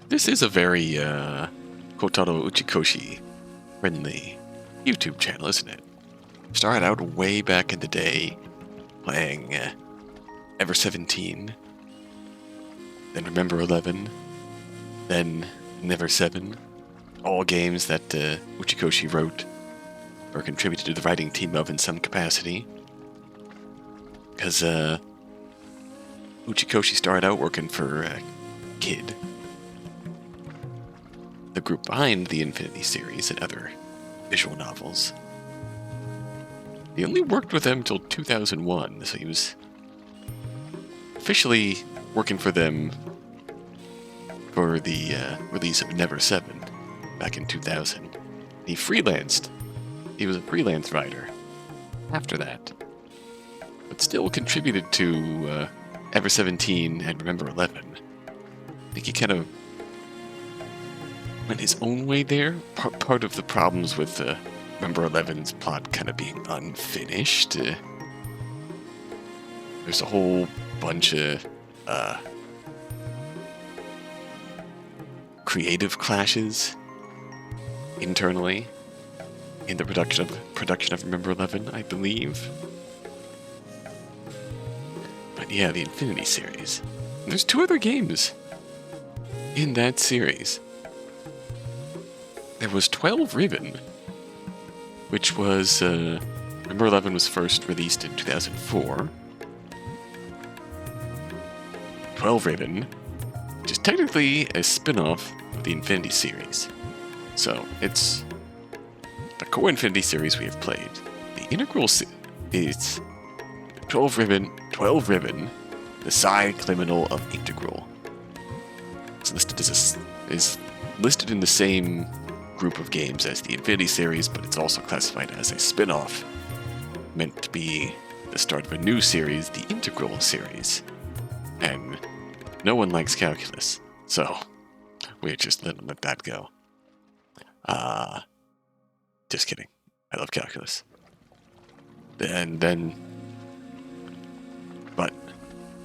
This is a very Kotaro Uchikoshi friendly YouTube channel, isn't it? Started out way back in the day playing Ever 17, then Remember 11, then Never 7. All games that Uchikoshi wrote or contributed to the writing team of in some capacity. Because Uchikoshi started out working for Kid, the group behind the Infinity series and other visual novels. He only worked with them until 2001, so he was officially working for them for the release of Never 7 back in 2000. He freelanced. He was a freelance writer after that, but still contributed to Ever 17 and Remember 11. I think he kind of went his own way there. Part of the problems with Remember 11's plot kind of being unfinished. There's a whole bunch of creative clashes internally in the production of Remember 11, I believe. But yeah, the Infinity series. There's 2 other games in that series. There was 12 Ribbon, which was, Remember 11 was first released in 2004. 12 Ribbon, which is technically a spin-off of the Infinity series. So, it's the core Infinity series we have played. The integral is 12 Ribbon, the side criminal of Integral. It's listed is listed in the same group of games as the Infinity series, but it's also classified as a spin-off, meant to be the start of a new series, the Integral series. And no one likes calculus, so we're just letting that go. Just kidding. I love calculus. But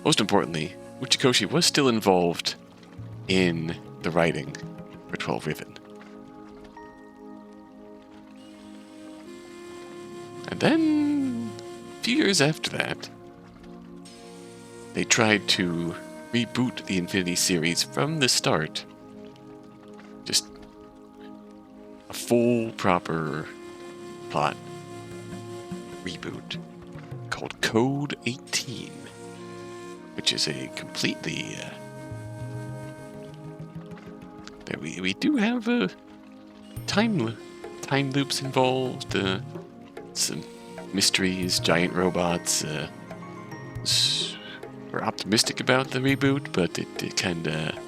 most importantly, Uchikoshi was still involved in the writing for 12 Ribbon. And then, a few years after that, they tried to reboot the Infinity series from the start. Just a full, proper plot reboot called Code 18, which is a completely... we do have time loops involved, some mysteries, giant robots. We're optimistic about the reboot, but it kind of...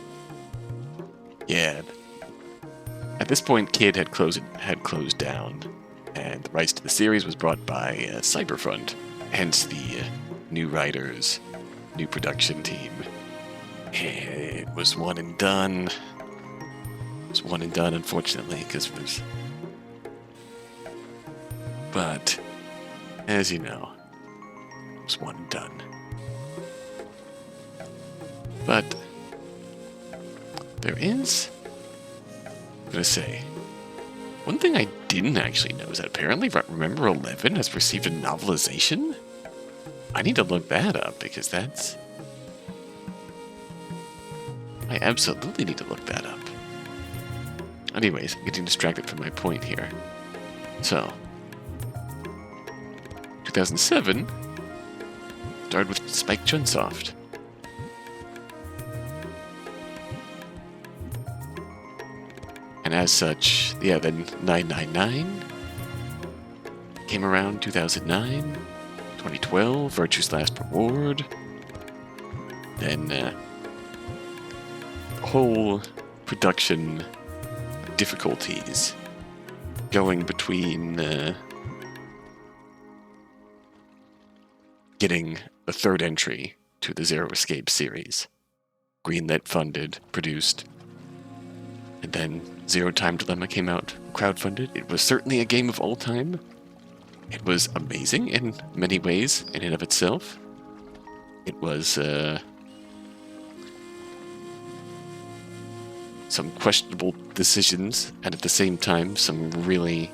Yeah. At this point, Kid had closed down, and the rights to the series was brought by Cyberfront, hence the new writers, new production team. It was one and done. It was one and done, unfortunately, because there's... But, as you know, it was one and done. But there is, I'm gonna say, one thing I didn't actually know is that apparently Remember 11 has received a novelization? I need to look that up because that's... I absolutely need to look that up. Anyways, I'm getting distracted from my point here. So, 2007 started with Spike Chunsoft. And as such, yeah, then 999 came around 2009, 2012, Virtue's Last Reward. Then the whole production difficulties going between getting the third entry to the Zero Escape series. Greenlit, funded, produced. And then Zero Time Dilemma came out, crowdfunded. It was certainly a game of all time. It was amazing in many ways, in and of itself. It was some questionable decisions, and at the same time, some really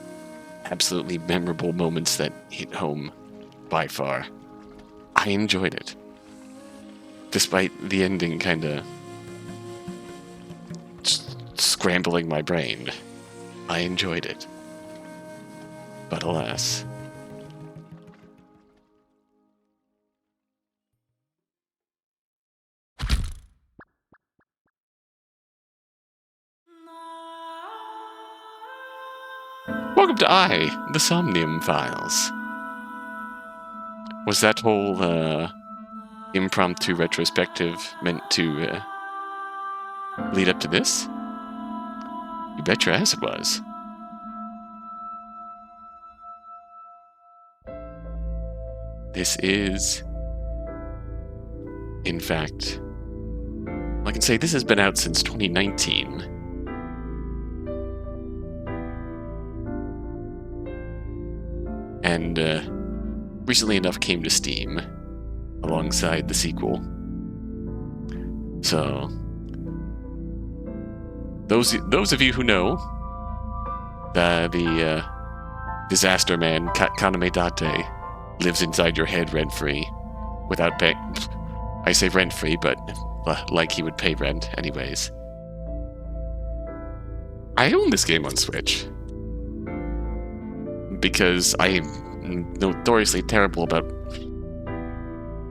absolutely memorable moments that hit home by far. I enjoyed it. Despite the ending kind of scrambling my brain, I enjoyed it. But alas. Welcome to the Somnium Files. Was that whole impromptu retrospective meant to lead up to this? You bet your ass it was. This is, in fact, I can say this has been out since 2019. And recently enough came to Steam alongside the sequel. So, those of you who know the disaster man Kaname Date lives inside your head rent-free without pay. I say rent-free, but like he would pay rent anyways. I own this game on Switch because I am notoriously terrible about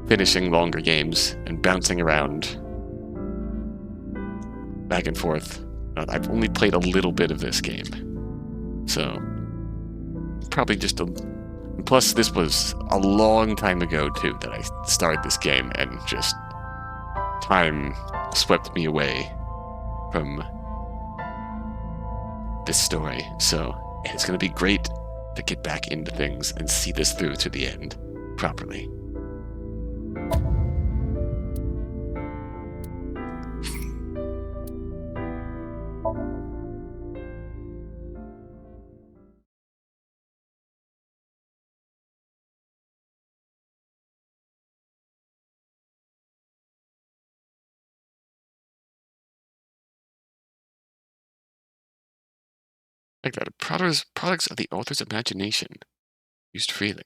finishing longer games and bouncing around back and forth. I've only played a little bit of this game, so probably just a... Plus, this was a long time ago, too, that I started this game, and just time swept me away from this story. So it's going to be great to get back into things and see this through to the end properly. Like that, products of the author's imagination, used freely.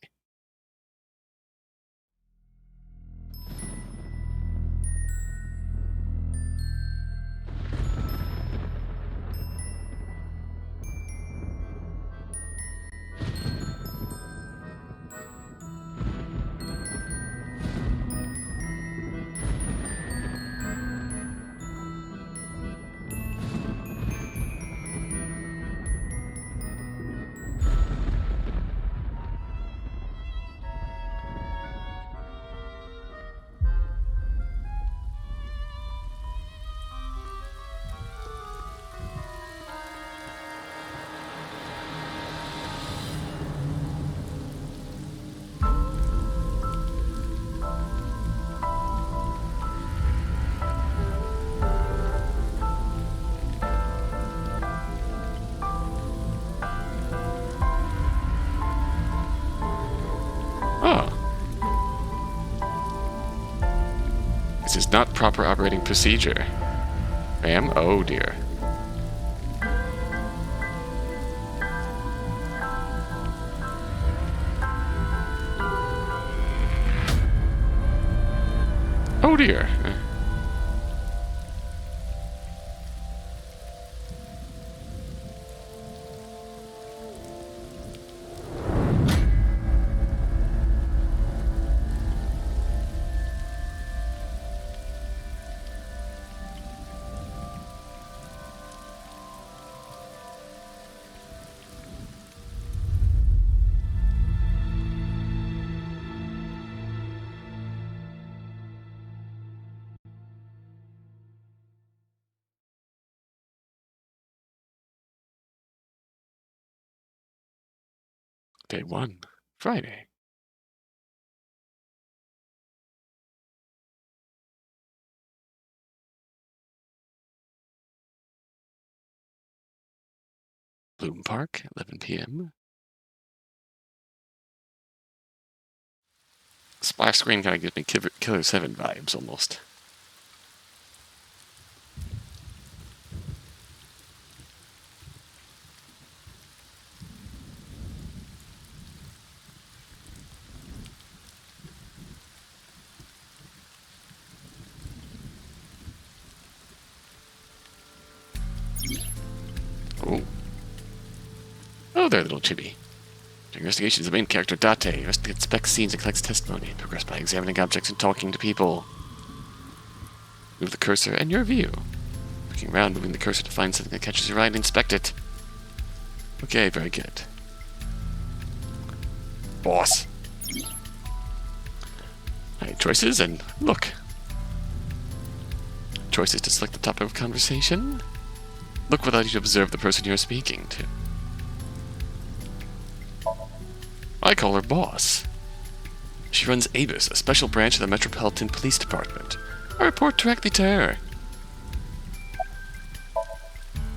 This is not proper operating procedure. Ma'am? Oh dear. Oh dear. Day 1, Friday. Bloom Park, 11 p.m. Splash screen kind of gives me Killer 7 vibes almost. Oh. Oh there, little chibi. During investigations, the main character, Date, inspects scenes and collects testimony. Progress by examining objects and talking to people. Move the cursor and your view. Looking around, moving the cursor to find something that catches your eye and inspect it. Okay, very good. Boss. Alright, choices, and look. Choices to select the topic of conversation. Look without you to observe the person you're speaking to. I call her Boss. She runs ABIS, a special branch of the Metropolitan Police Department. I report directly to her.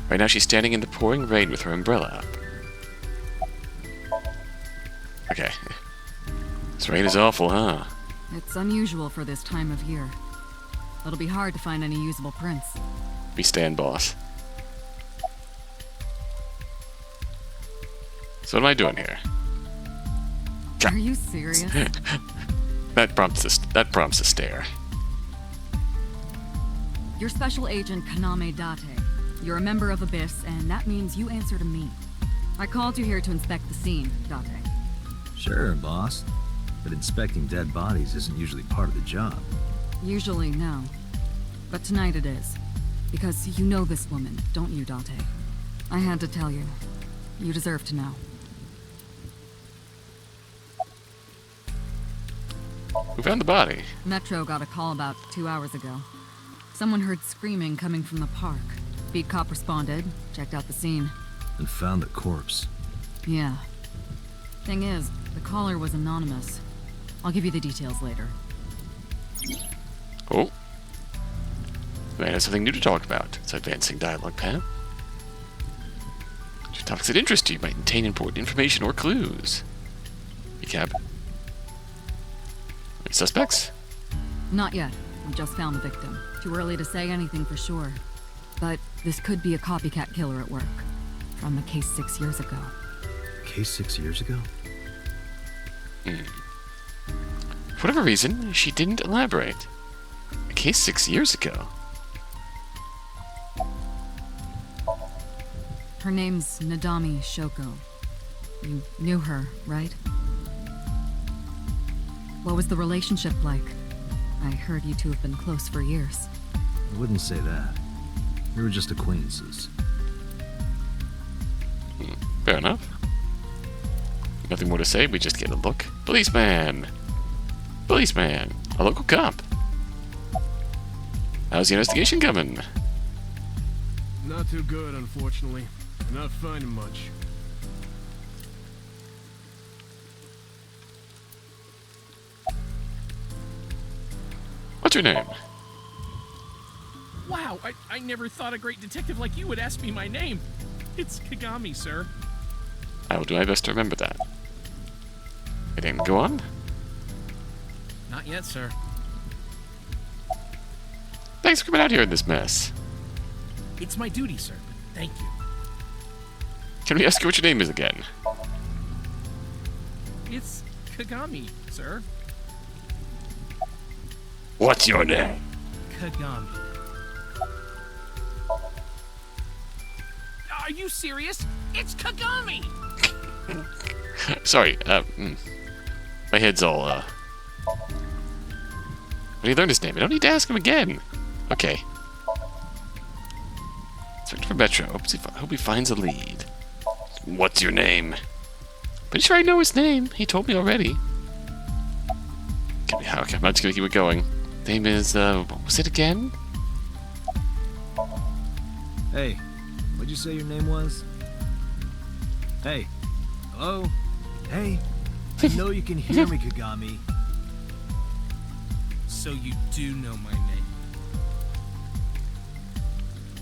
Right now she's standing in the pouring rain with her umbrella up. Okay. This rain is awful, huh? It's unusual for this time of year. It'll be hard to find any usable prints. We stand, Boss. So what am I doing here? Are you serious? That prompts a stare. You're Special Agent Kaname Date. You're a member of ABIS, and that means you answer to me. I called you here to inspect the scene, Date. Sure, boss. But inspecting dead bodies isn't usually part of the job. Usually, no. But tonight it is. Because you know this woman, don't you, Date? I had to tell you. You deserve to know. Who found the body? Metro got a call about 2 hours ago. Someone heard screaming coming from the park. Beat cop responded, checked out the scene. And found the corpse. Yeah. Thing is, the caller was anonymous. I'll give you the details later. Oh. The man has something new to talk about. It's advancing dialogue path. Topics that interest you might contain important information or clues. Recap. Any suspects? Not yet. We just found the victim. Too early to say anything for sure. But this could be a copycat killer at work. From a case 6 years ago. Case 6 years ago? For whatever reason, she didn't elaborate. A case 6 years ago? Her name's Nadami Shoko. You knew her, right? What was the relationship like? I heard you two have been close for years. I wouldn't say that. We were just acquaintances. Fair enough. Nothing more to say, we just get a look. Policeman! Policeman! A local cop! How's the investigation coming? Not too good, unfortunately. We're not finding much. What's your name? Wow, I never thought a great detective like you would ask me my name. It's Kagami, sir. I will do my best to remember that. Anything to go on? Not yet, sir. Thanks for coming out here in this mess. It's my duty, sir. Thank you. Can we ask you what your name is again? It's Kagami, sir. What's your name? Kagami. Are you serious? It's Kagami! Sorry, my head's all, When he learned his name, I don't need to ask him again. Okay. Search for Metro. Hope he finds a lead. What's your name? Pretty sure I know his name. He told me already. Okay, I'm not just gonna keep it going. Name is, what was it again? Hey, what'd you say your name was? Hey. Hello? Hey. I know you can hear me, Kagami. So you do know my name.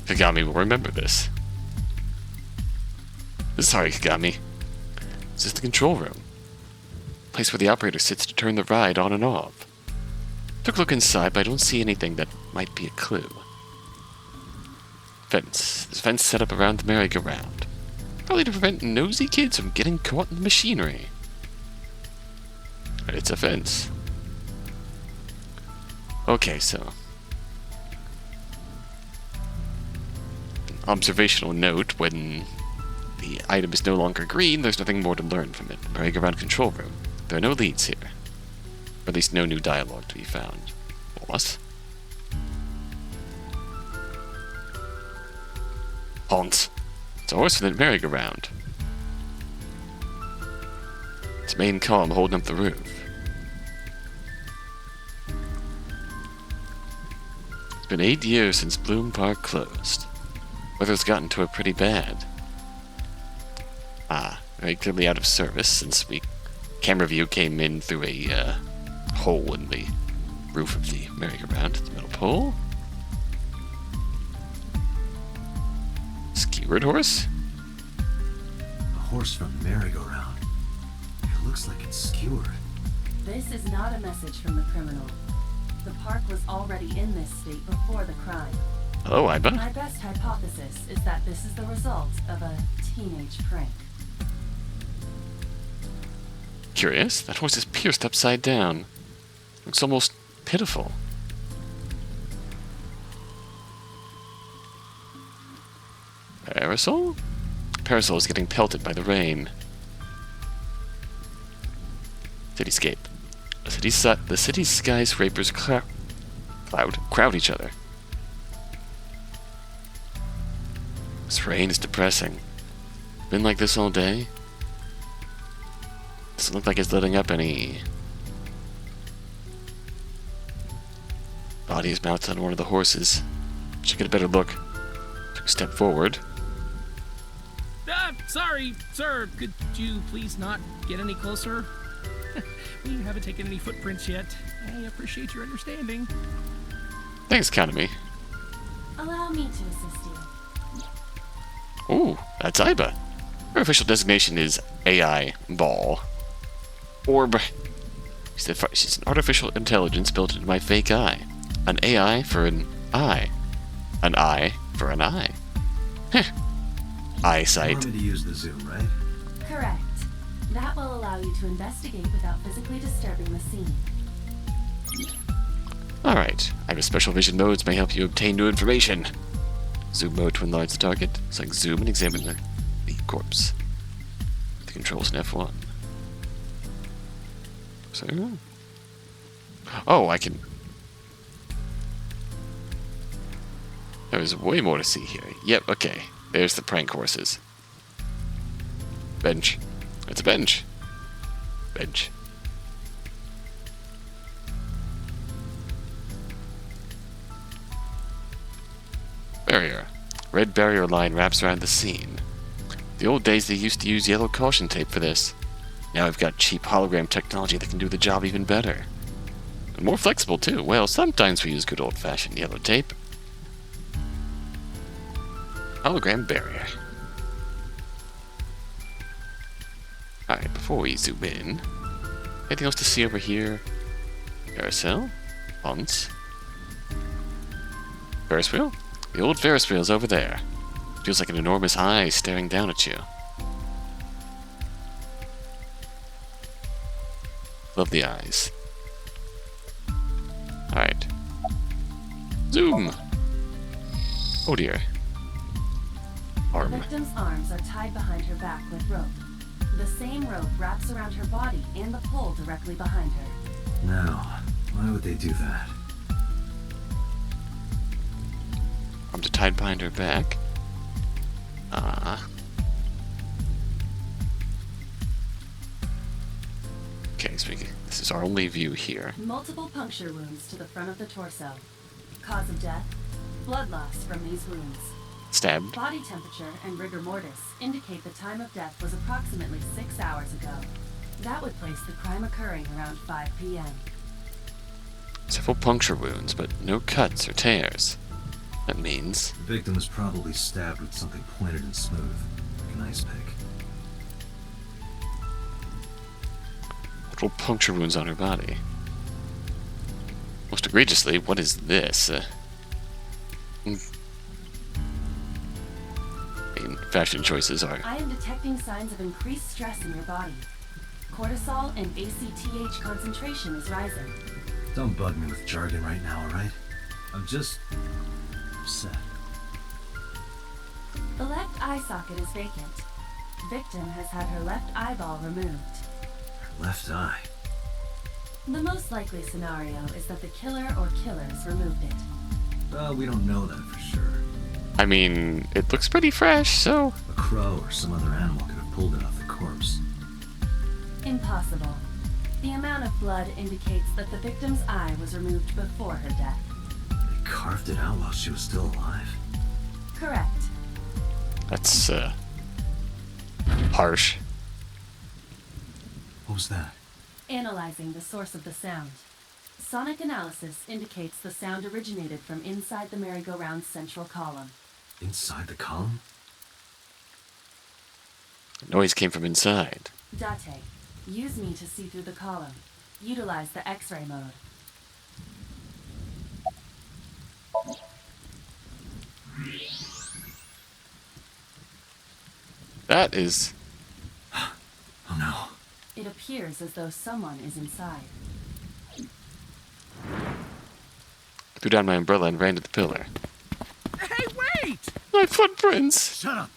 Kagami will remember this. Sorry, Kagami. This is the control room. Place where the operator sits to turn the ride on and off. Took a look inside, but I don't see anything that might be a clue. Fence. There's a fence set up around the merry-go-round. Probably to prevent nosy kids from getting caught in the machinery. But it's a fence. Okay, so... observational note: when the item is no longer green, there's nothing more to learn from it. Merry-go-round control room. There are no leads here. Or at least no new dialogue to be found. What? Haunt. It's a horse with a merry-go-round. Its main column holding up the roof. It's been 8 years since Bloom Park closed. Weather's gotten to it pretty bad. Very clearly out of service since camera view came in through a hole in the roof of the merry-go-round. The metal pole. Skewered horse? A horse from merry-go-round. It looks like it's skewered. This is not a message from the criminal. The park was already in this state before the crime. Hello, Iba. My best hypothesis is that this is the result of a teenage prank. Curious. That horse is pierced upside down. Looks almost pitiful. Parasol? Parasol is getting pelted by the rain. Cityscape. The city's skyscrapers crowd each other. This rain is depressing. Been like this all day? Doesn't look like it's letting up any. Body is mounted on one of the horses. Should get a better look. Took a step forward. Sorry, sir. Could you please not get any closer? We haven't taken any footprints yet. I appreciate your understanding. Thanks, Kaname. Allow me to assist you. Ooh, that's Iba. Her official designation is AI Ball. Orb. She's an artificial intelligence built into my fake eye. An AI for an eye. An eye for an eye. Heh. Eyesight. You want me to use the zoom, right? Correct. That will allow you to investigate without physically disturbing the scene. Alright. I have a special vision modes may help you obtain new information. Zoom mode to enlarge the target. Select zoom and examine the corpse. The controls in F1. So, oh, I can. There's way more to see here. Yep, okay. There's the prank horses. Bench. It's a bench. Bench. Barrier. Red barrier line wraps around the scene. The old days they used to use yellow caution tape for this. Now we've got cheap hologram technology that can do the job even better. And more flexible too. Well, sometimes we use good old-fashioned yellow tape. Hologram barrier. Alright, before we zoom in, anything else to see over here? Carousel? Fonts? Ferris wheel? The old Ferris wheel's over there. Feels like an enormous eye staring down at you. Love the eyes. Alright. Zoom! Oh dear. The Arm. victim's arms are tied behind her back with rope. The same rope wraps around her body and the pole directly behind her. Now, why would they do that? Arms are tied behind her back. Okay, speaking. This is our only view here. Multiple puncture wounds to the front of the torso. Cause of death? Blood loss from these wounds. Stabbed. Body temperature and rigor mortis indicate the time of death was approximately 6 hours ago. That would place the crime occurring around 5 p.m. Several puncture wounds, but no cuts or tears. That means... The victim was probably stabbed with something pointed and smooth, like an ice pick. Multiple puncture wounds on her body. Most egregiously, what is this? Fashion choices are... I am detecting signs of increased stress in your body. Cortisol and ACTH concentration is rising. Don't bug me with jargon right now, alright? I'm just... upset. eye socket is vacant. Victim has had her left eyeball removed. Her left eye. The most likely scenario is that the killer or killers removed it. Well, we don't know that for sure. I mean, it looks pretty fresh, so... A crow or some other animal could have pulled it off the corpse. Impossible. The amount of blood indicates that the victim's eye was removed before her death. They carved it out while she was still alive. Correct. That's, harsh. What was that? Analyzing the source of the sound. Sonic analysis indicates the sound originated from inside the merry-go-round's central column. Inside the column? The noise came from inside. Date, use me to see through the column. Utilize the X-ray mode. That is... Oh no. It appears as though someone is inside. I threw down my umbrella and ran to the pillar. Hey, wait! My footprints! Shut up!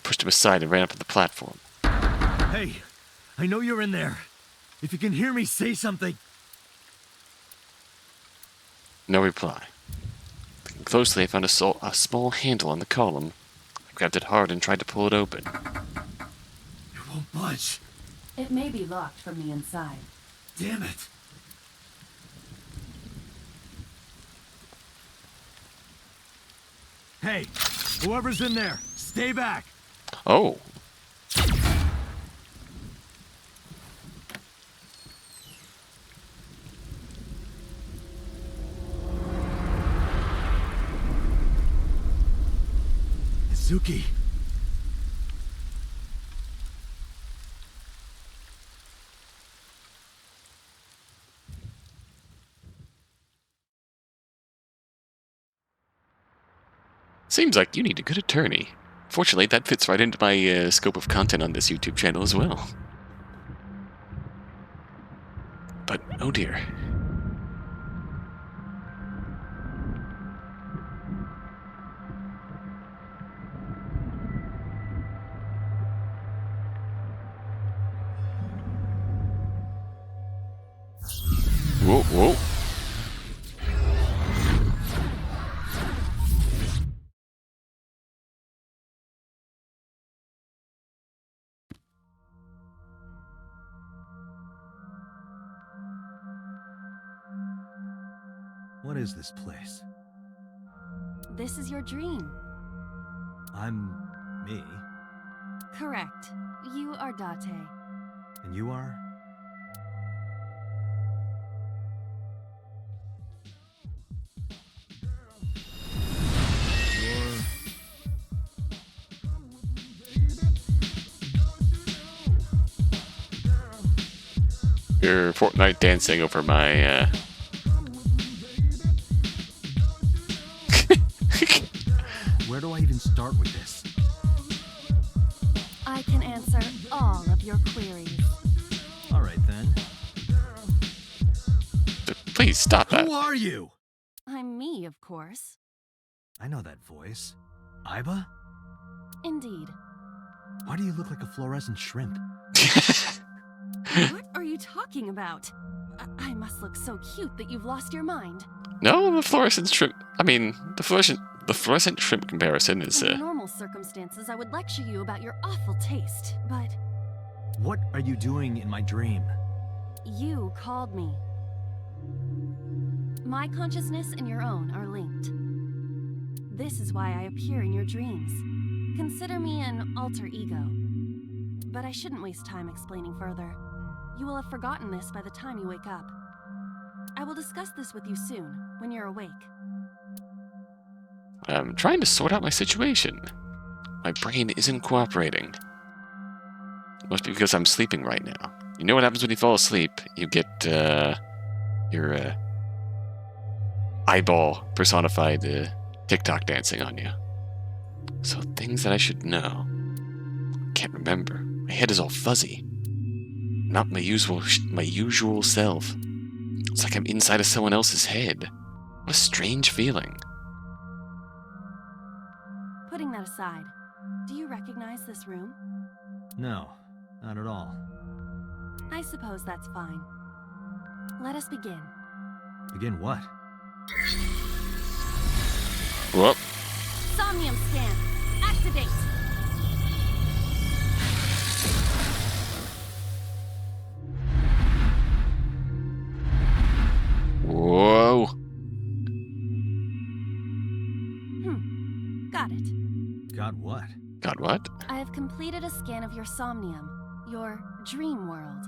Pushed him aside and ran up to the platform. Hey, I know you're in there. If you can hear me, say something. No reply. Looking closely, I found a small handle on the column. I grabbed it hard and tried to pull it open. It won't budge. It may be locked from the inside. Damn it. Hey, whoever's in there, stay back. Oh. Suki. Seems like you need a good attorney. Fortunately, that fits right into my scope of content on this YouTube channel as well. But, oh dear. Whoa, whoa. What is this place? This is your dream. I'm me, Correct. You are Date. and you are? Your Fortnite dancing over my, Where do I even start with this? I can answer all of your queries. All right then. Please stop that. Who are you? I'm me, of course. I know that voice. Iba? Indeed. Why do you look like a fluorescent shrimp? What are you talking about? I must look so cute that you've lost your mind. No, the fluorescent shrimp. I mean, the fluorescent shrimp comparison is, In normal circumstances, I would lecture you about your awful taste, but What are you doing in my dream? you called me. My consciousness and your own are linked. This is why I appear in your dreams. Consider me an alter ego. But I shouldn't waste time explaining further. You will have forgotten this by the time you wake up. I will discuss this with you soon, when you're awake. I'm trying to sort out my situation. My brain isn't cooperating. It must be because I'm sleeping right now. You know what happens when you fall asleep? You get, your, eyeball personified, TikTok dancing on you. So things that I should know. Can't remember. My head is all fuzzy. Not my usual self. It's like I'm inside of someone else's head. What a strange feeling. Putting that aside, do you recognize this room? No, not at all. I suppose that's fine. Let us begin. Begin what? Whoop. Somnium scan. Activate. Whoa. Got it. Got what? God, what? I have completed a scan of your Somnium, your dream world.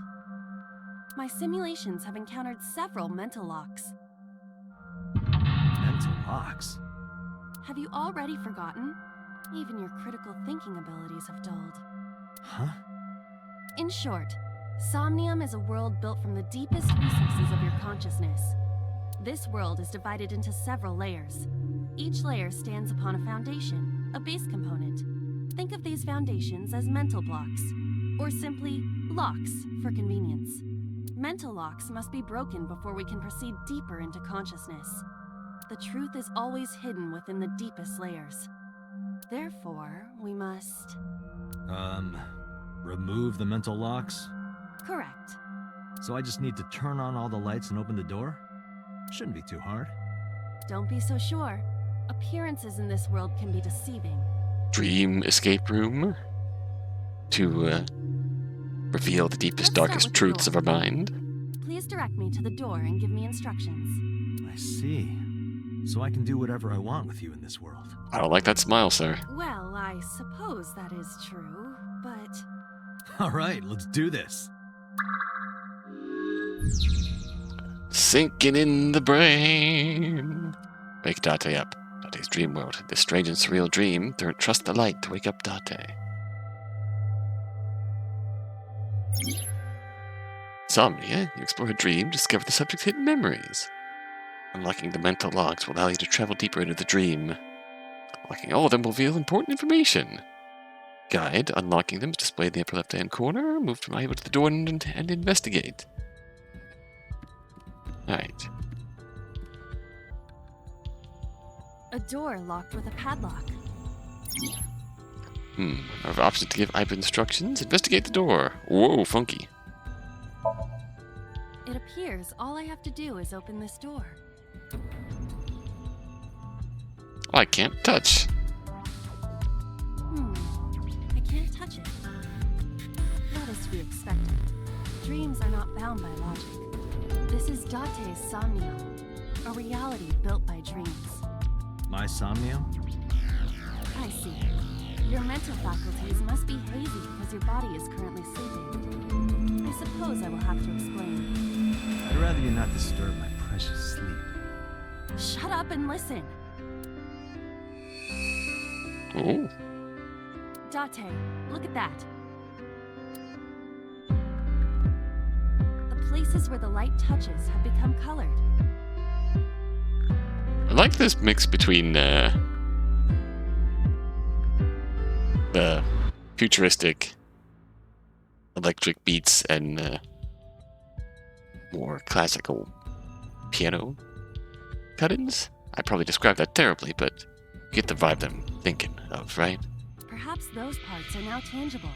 My simulations have encountered several mental locks. Mental locks? Have you already forgotten? Even your critical thinking abilities have dulled. Huh? In short, Somnium is a world built from the deepest recesses of your consciousness. This world is divided into several layers. Each layer stands upon a foundation, a base component. Think of these foundations as mental blocks, or simply locks for convenience. Mental locks must be broken before we can proceed deeper into consciousness. The truth is always hidden within the deepest layers. Therefore, we must... remove the mental locks? Correct. So I just need to turn on all the lights and open the door? Shouldn't be too hard. Don't be so sure. Appearances in this world can be deceiving. Dream escape room? To, reveal the deepest, Let's start darkest with the truths door. of our mind? Please direct me to the door and give me instructions. I see. So I can do whatever I want with you in this world. I don't like that smile, sir. Well, I suppose that is true, but... Alright, let's do this. Sinking in the brain. Wake Date up. Date's dream world. This strange and surreal dream. Trust the light to wake up Date. Insomnia. You explore a dream, discover the subject's hidden memories. Unlocking the mental locks will allow you to travel deeper into the dream. Unlocking all of them will reveal important information. Guide. Unlocking them is displayed in the upper left-hand corner. Move from eye to the door and investigate. Alright. A door locked with a padlock. I have options to give Ipa instructions. Investigate the door. Whoa, funky. It appears all I have to do is open this door. I can't touch. I can't touch it. That is to be expected. Dreams are not bound by logic. This is Date's Somnium, a reality built by dreams. My Somnium? I see. Your mental faculties must be hazy because your body is currently sleeping. I suppose I will have to explain. I'd rather you not disturb my precious sleep. Shut up and listen. Oh. Date, look at that. The places where the light touches have become colored. I like this mix between the futuristic electric beats and more classical piano cut-ins. I probably described that terribly, but you get the vibe that I'm thinking of, right? Perhaps those parts are now tangible.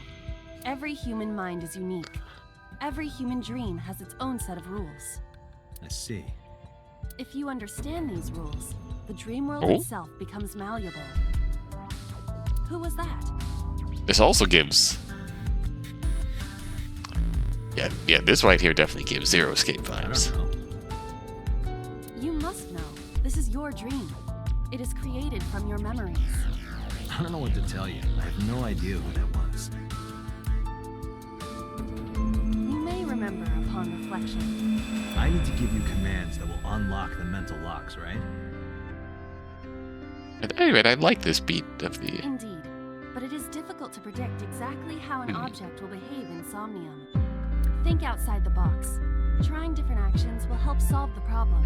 Every human mind is unique. Every human dream has its own set of rules. I see. If you understand these rules, the dream world Oh? itself becomes malleable. Who was that? This also gives... Yeah, this right here definitely gives Zero Escape I vibes. don't know. You must know. This is your dream. It is created from your memories. I don't know what to tell you. I have no idea who that was. You may remember upon reflection. I need to give you commands that will unlock the mental locks, right? At any rate, I like this beat of the... Indeed. But it is difficult to predict exactly how an object will behave in Somnium. Think outside the box. Trying different actions will help solve the problem.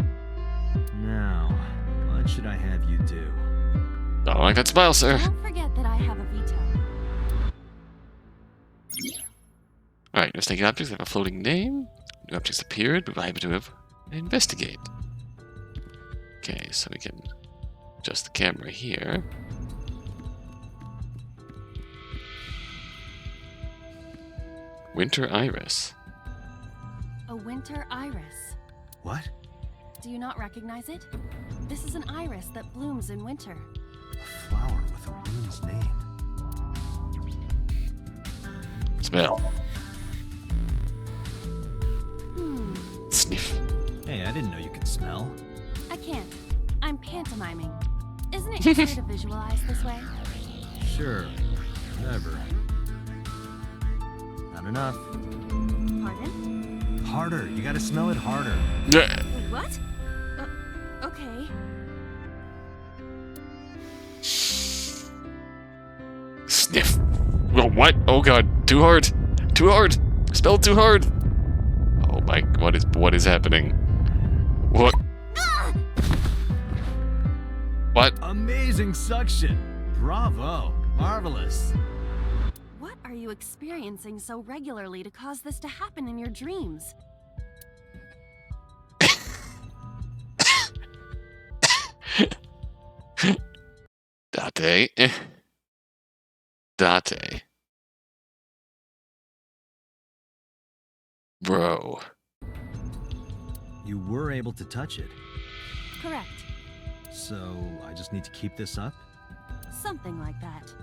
Now, what should I have you do? I don't like that smile, sir. Don't forget that I have a veto. Alright, mistaken objects have a floating name. New objects appeared. Move Ipa to investigate. Okay, so we can adjust the camera here. Winter iris. A winter iris. What? Do you not recognize it? This is an iris that blooms in winter. A flower with a woman's name. Smell. Sniff. Hey, I didn't know you could smell. I can't. I'm pantomiming. Isn't it easier to visualize this way? Sure. Never. Not enough. Pardon? Harder. You gotta smell it harder. Wait, what? Okay. Sniff. Oh, what? Oh god, too hard. Too hard. Spelled too hard. Oh my, what is happening? What? What? Amazing suction. Bravo. Marvelous. What are you experiencing so regularly to cause this to happen in your dreams? Date. Date. Bro. You were able to touch it. Correct. So, I just need to keep this up? Something like that.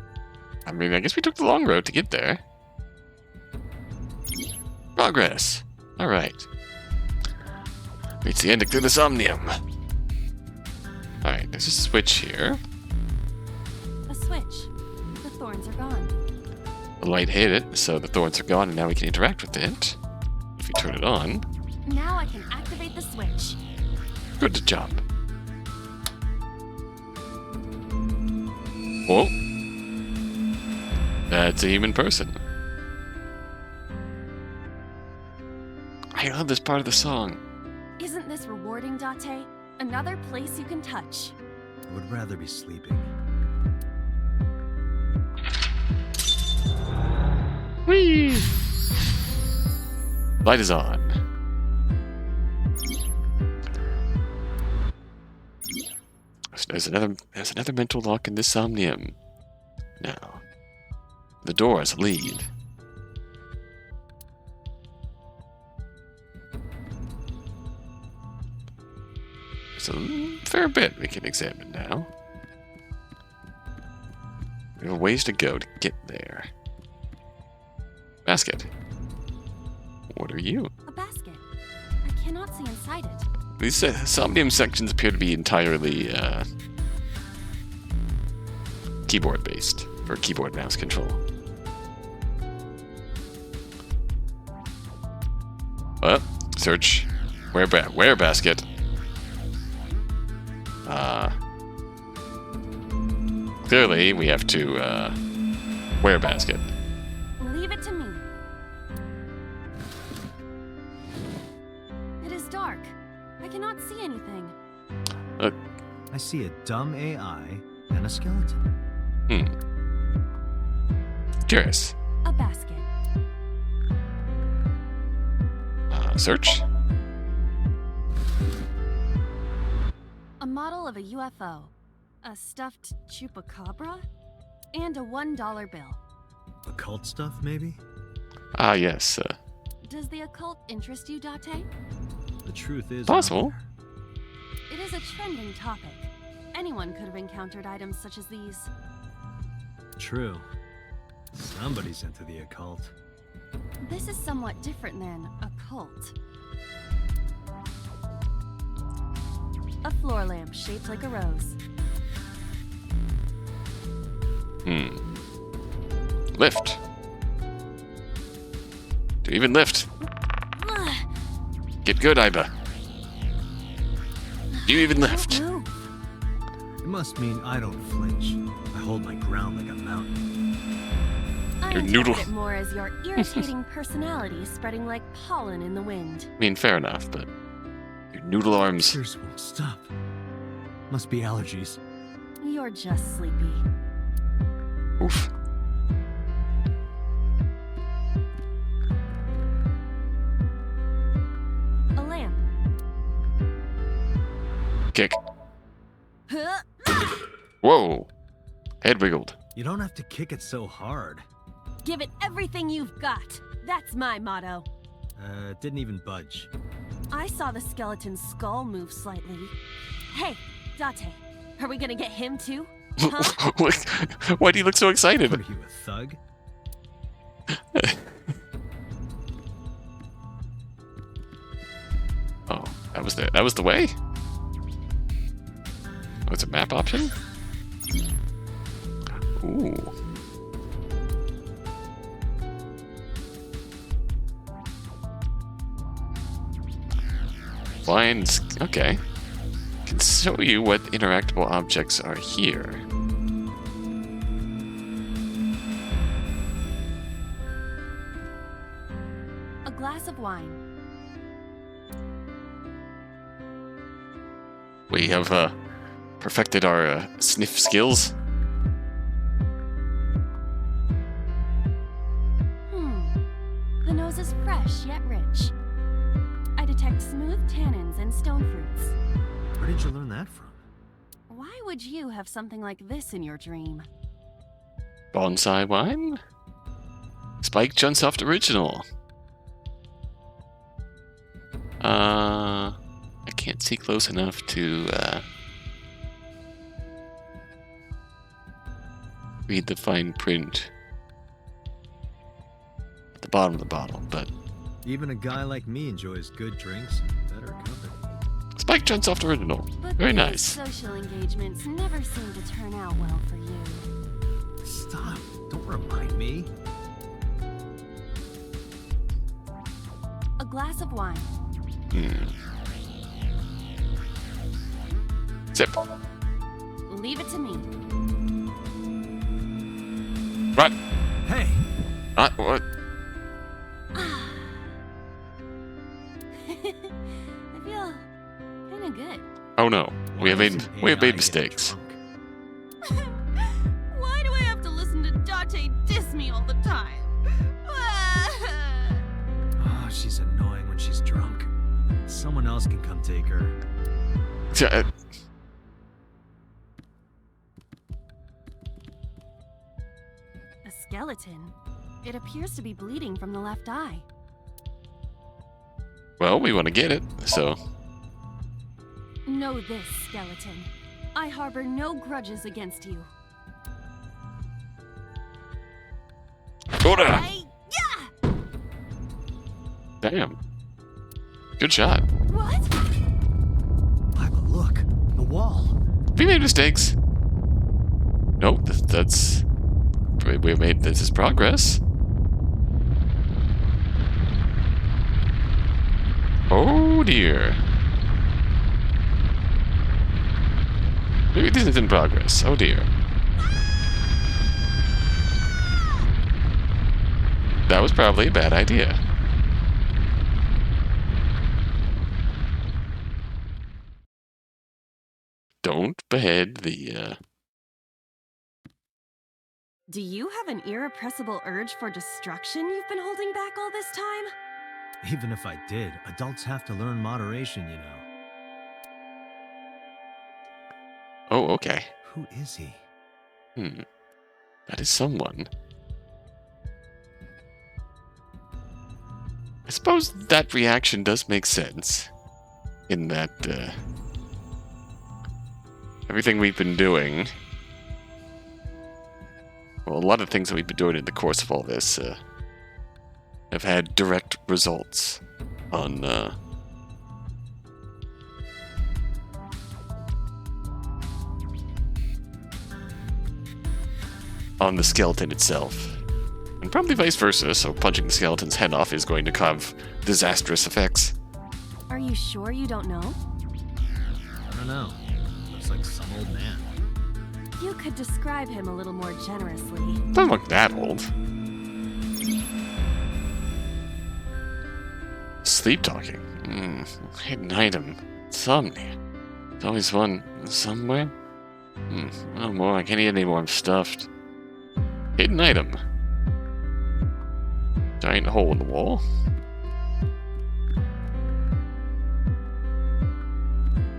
I mean, I guess we took the long road to get there. Progress. Alright. Reach the ending through the Somnium. Alright, there's a switch here. A switch. The thorns are gone. The light hit it, so the thorns are gone, and now we can interact with it. If we turn it on. Now I can activate the switch. Good job. Whoa. That's a human person. I love this part of the song. Isn't this rewarding, Date? Another place you can touch. I would rather be sleeping. Whee! Light is on. There's another mental lock in this Somnium. Now, the doors lead. There's a fair bit we can examine now. We have a ways to go to get there. Basket. What are you? A basket. I cannot see inside it. These Somnium sections appear to be entirely keyboard-based, for keyboard mouse control. Search where basket. Clearly we have to where basket. Leave it to me. It is dark. I cannot see anything. I see a dumb AI and a skeleton. Curious. A basket. Search. A model of a UFO. A stuffed chupacabra. And a $1 bill. Occult stuff, maybe? Ah, yes. Does the occult interest you, Date? The truth is... Possible. It is a trending topic. Anyone could have encountered items such as these. True. Somebody's into the occult. This is somewhat different than a cult. A floor lamp shaped like a rose. Lift. Do even lift. Get good, Iba. You even lift. Don't move. It must mean I don't flinch. I hold my ground like a mountain. I Your interpret noodle. it more as your irritating personality spreading like pollen in the wind. I mean, fair enough, but your noodle arms. Tears won't stop. Must be allergies. You're just sleepy. Oof. A lamp. Kick. Whoa! Head wiggled. You don't have to kick it so hard. Give it everything you've got. That's my motto. It didn't even budge. I saw the skeleton's skull move slightly. Hey, Date, are we gonna get him too? Huh? Why do you look so excited? What are you, a thug? Oh, that was the way? Oh, it's a map option? Ooh. Lines, okay. Can show you what interactable objects are here. A glass of wine. We have perfected our sniff skills. The nose is fresh yet rich. I detect smooth tannins and stone fruits. Where did you learn that from? Why would you have something like this in your dream? Bonsai wine? Spike Chunsoft original. I can't see close enough to read the fine print at the bottom of the bottle, but Even a guy like me enjoys good drinks and better company. Spike Chunsoft original. But Very these nice. social engagements never seem to turn out well for you. Stop. Don't remind me. A glass of wine. Sip. Leave it to me. Right. Hey! What? I feel kinda good. Oh no. We have made Why does made AI mistakes. get drunk? Why do I have to listen to Date diss me all the time? Oh, she's annoying when she's drunk. Someone else can come take her. A skeleton. It appears to be bleeding from the left eye. Well, we want to get it, so Know this, skeleton. I harbor no grudges against you. Order! Yeah! Damn. Good shot. What? Bible, look. The wall. We made mistakes. Nope, that's we made this is progress. Oh dear. Maybe this is in progress. Oh dear. That was probably a bad idea. Don't behead the, Do you have an irrepressible urge for destruction you've been holding back all this time? Even if I did, adults have to learn moderation, you know. Oh, okay. Who is he? That is someone. I suppose that reaction does make sense. In that, everything we've been doing... Well, a lot of things that we've been doing in the course of all this, have had direct results on, on the skeleton itself. And probably vice versa, so punching the skeleton's head off is going to have disastrous effects. Are you sure you don't know? I don't know. Looks like some old man. You could describe him a little more generously. Doesn't look that old. Sleep talking. Hidden item. Somnium. It's always one somewhere. Oh boy, I can't eat anymore. I'm stuffed. Hidden item. Giant hole in the wall.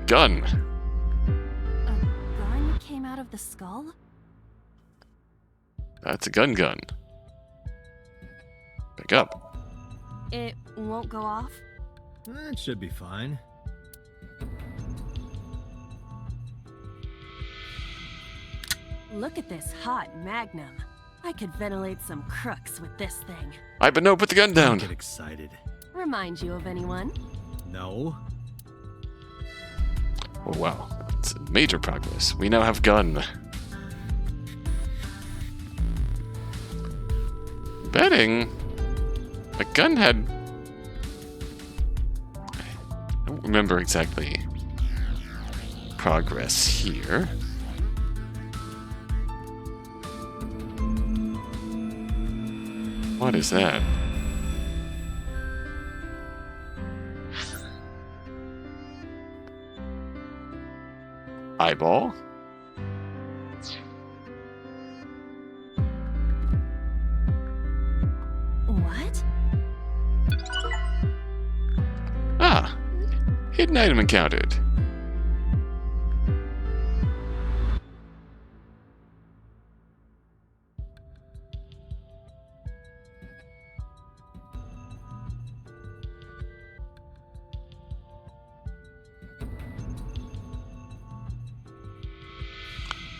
Gun. the skull? That's a gun. Pick up. It won't go off? That should be fine. Look at this hot magnum. I could ventilate some crooks with this thing. But no, put the gun down. Don't get excited. Remind you of anyone? No. Oh wow, it's major progress. We now have gun. Betting a gun had... I don't remember exactly progress here. What is that? Eyeball? What? Ah! Hidden item encountered.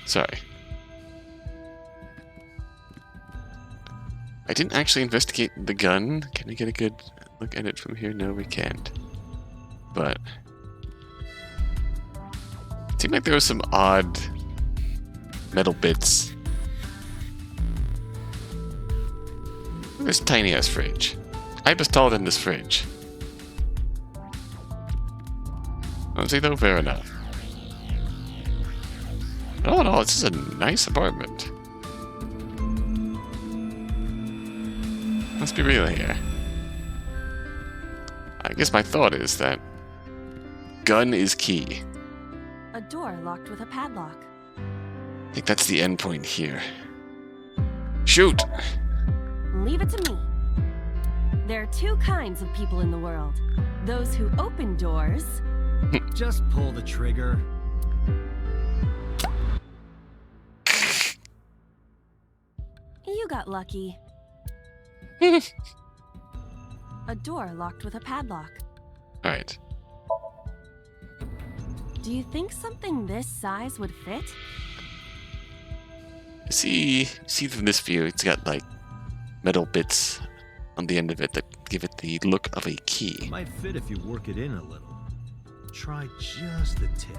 Sorry. I didn't actually investigate the gun. Can we get a good look at it from here? No, we can't. But it seemed like there was some odd metal bits. This tiny ass fridge. I was taller than this fridge. Honestly though, fair enough. All in all, this is a nice apartment. Let's be real here. I guess my thought is that gun is key. A door locked with a padlock. I think that's the end point here. Shoot! Leave it to me. There are two kinds of people in the world. Those who open doors. Just pull the trigger. You got lucky. A door locked with a padlock. Alright. Do you think something this size would fit? See from this view, it's got like metal bits on the end of it that give it the look of a key. Might fit if you work it in a little. Try just the tip.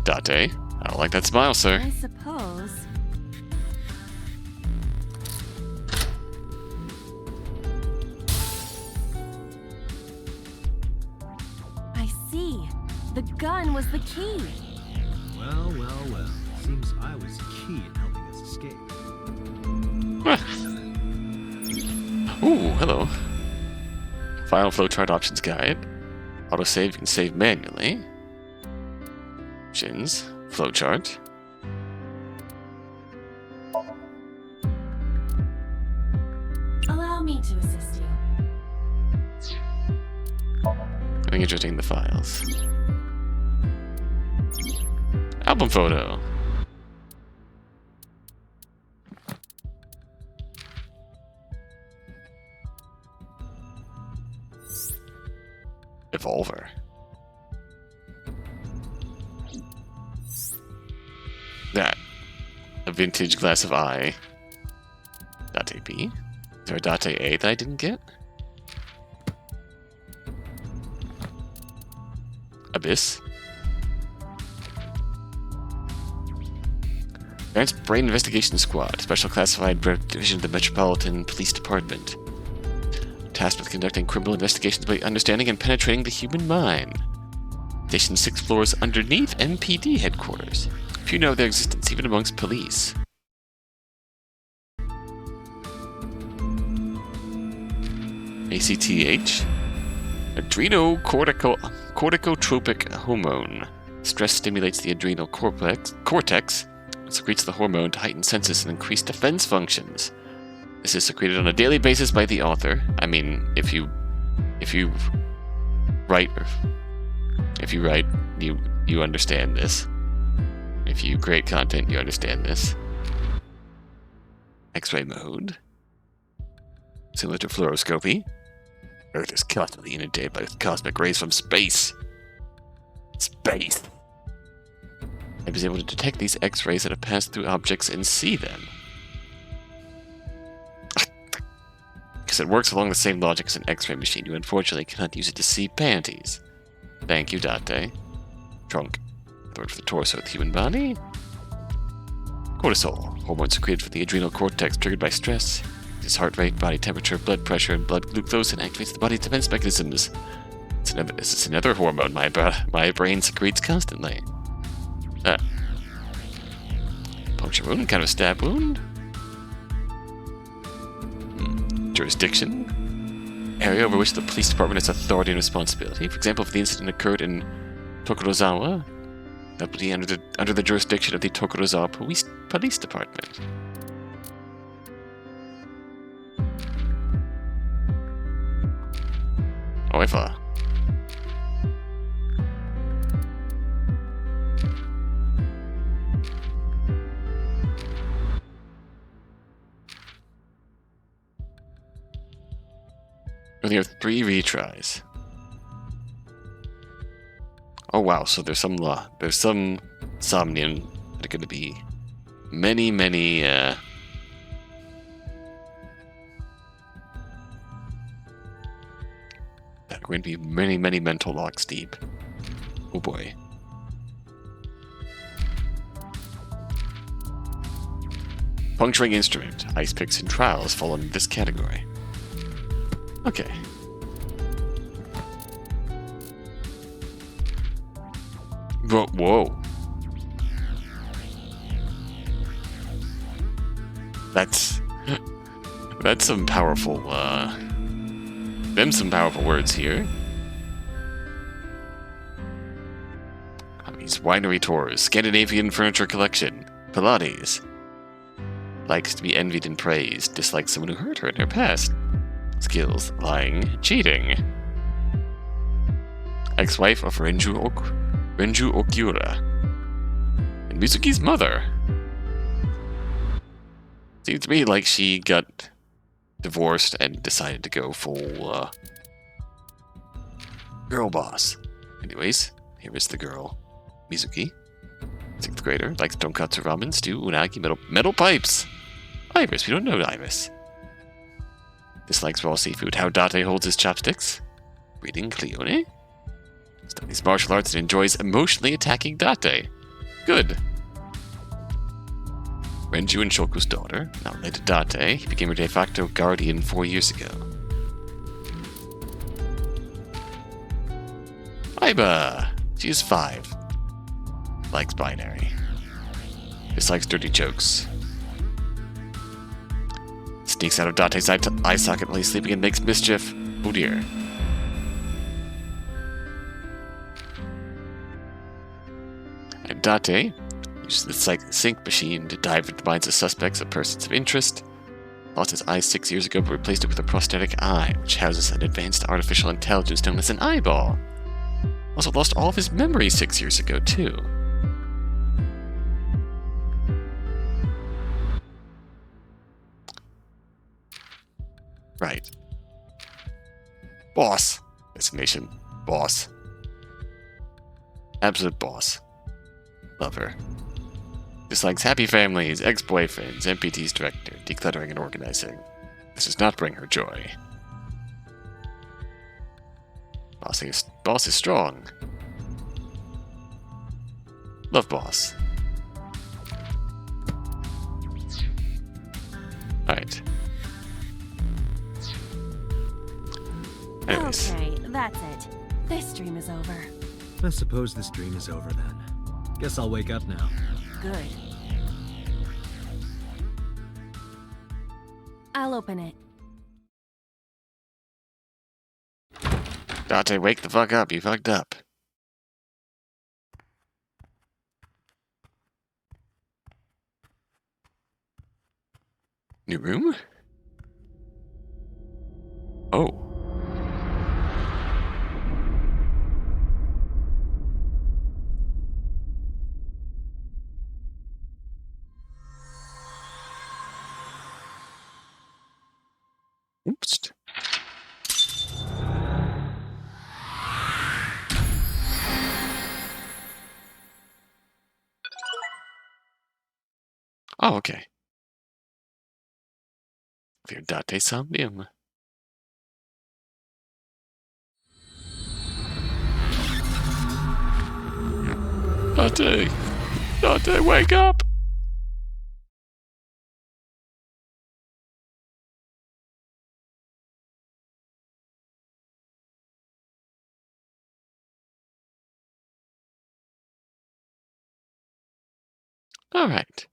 Date, I don't like that smile, sir. I suppose. I see. The gun was the key. Well. Seems I was key in helping us escape. Ooh, hello. File flowchart options guide. Autosave, you can save manually. Options, flowchart. Allow me to assist you. I think interesting in the files. Album photo. Evolver. That. A vintage glass of eye. Date B. Is there a Date A that I didn't get? Abyss. Advanced Brain Investigation Squad. Special Classified Division of the Metropolitan Police Department. Tasked with conducting criminal investigations by understanding and penetrating the human mind. Stationed 6 floors underneath MPD headquarters. Few know of their existence, even amongst police. ACTH. Adrenocorticotropic hormone. Stress stimulates the adrenal cortex, and secretes the hormone to heighten senses and increase defense functions. This is secreted on a daily basis by the author. I mean, if you write, you understand this. If you create content, you understand this. X-ray mode. Similar to fluoroscopy. Earth is constantly inundated by cosmic rays from space. Space! I was able to detect these X-rays that have passed through objects and see them. Because it works along the same logic as an X-ray machine, you unfortunately cannot use it to see panties. Thank you, Date. Trunk. The word for the torso of the human body. Cortisol. Hormones secreted from the adrenal cortex triggered by stress. Its heart rate, body temperature, blood pressure, and blood glucose, and activates the body's defense mechanisms. This is another hormone my brain secretes constantly. Puncture wound, kind of a stab wound. Jurisdiction. Area over which the police department has authority and responsibility. For example, if the incident occurred in Tokorozawa, that would be under the jurisdiction of the Tokorozawa Police Department. However, we have 3 retries. Oh wow, so there's some Somnium that are going to be many there are going to be many mental locks deep. Oh boy. Puncturing instrument. Ice picks and trials fall into this category. Okay. Whoa. That's some powerful, some powerful words here. These winery tours, Scandinavian furniture collection, Pilates. Likes to be envied and praised, dislikes someone who hurt her in her past. Skills, lying, cheating. Ex-wife of Renju Okura. And Mizuki's mother. Seems to me like she got divorced and decided to go full, girl boss. Anyways, here is the girl, Mizuki. 6th grader, likes tonkatsu ramen, stew, unagi, metal pipes. Iris, we don't know Iris. Dislikes raw seafood, how Date holds his chopsticks. Reading Cleone. Studies martial arts and enjoys emotionally attacking Date. Good. Renju and Shoku's daughter, now related to Date, he became her de facto guardian 4 years ago. Aiba! She is 5. Likes binary. Dislikes dirty jokes. Sneaks out of Date's eye socket while he's sleeping and makes mischief. Oh dear. And Date uses the sync machine to dive into the minds of suspects of persons of interest. Lost his eye 6 years ago, but replaced it with a prosthetic eye, which houses an advanced artificial intelligence known as an eyeball. Also lost all of his memory 6 years ago, too. Right. Boss. Designation. Boss. Absolute boss. Love her. Dislikes happy families, ex-boyfriends, MPT's director, decluttering and organizing. This does not bring her joy. Boss is strong. Love boss. Alright. Anyways. Okay, that's it. This dream is over. I suppose this dream is over then. Guess I'll wake up now. Good. I'll open it. Date, wake the fuck up. You fucked up. New room? Oh. Oh, okay. For your Date Somnium. Date! Date, wake up! Alright.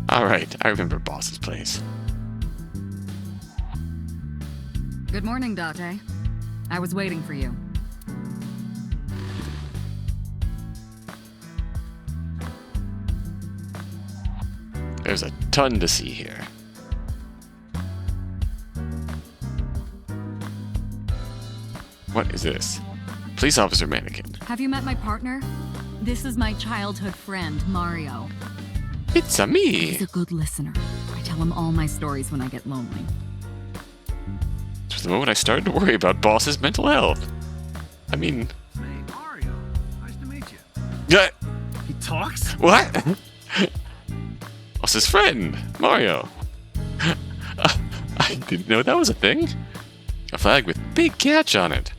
Alright, I remember Boss's place. Good morning, Date. I was waiting for you. There's a ton to see here. What is this? Police officer mannequin. Have you met my partner? This is my childhood friend, Mario. It's a me! He's a good listener. I tell him all my stories when I get lonely. It was the moment I started to worry about Boss's mental health. I mean... Hey, Mario. Nice to meet you. Yeah. He talks? What? Boss's friend, Mario. I didn't know that was a thing. A flag with big catch on it.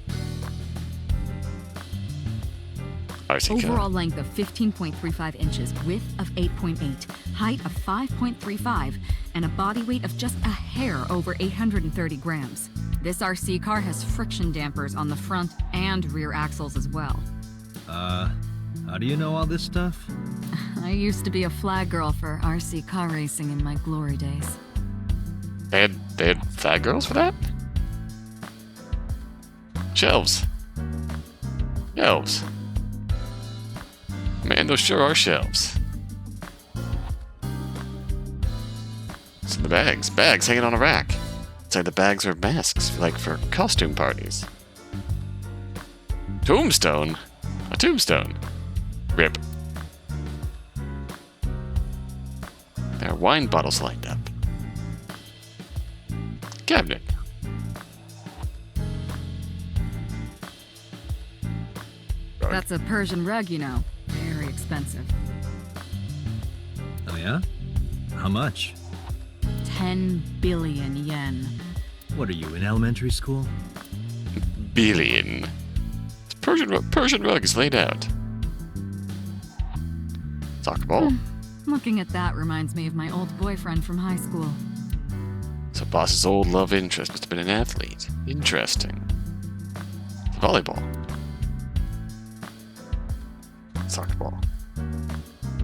RC car. Overall length of 15.35 inches, width of 8.8, height of 5.35, and a body weight of just a hair over 830 grams. This RC car has friction dampers on the front and rear axles as well. How do you know all this stuff? I used to be a flag girl for RC car racing in my glory days. They had fag girls for that? Shelves. Shelves. Man, those sure are shelves. So the bags. Bags hanging on a rack. Inside the bags are masks, like for costume parties. Tombstone? A tombstone. Rip. There are wine bottles lined up. Cabinet. That's a Persian rug, you know. Very expensive. Oh yeah? How much? 10 billion yen. What are you, in elementary school? Billion. Persian rug is laid out. Soccer ball. Looking at that reminds me of my old boyfriend from high school. So Boss's old love interest must have been an athlete. Interesting. Volleyball. Soccer ball.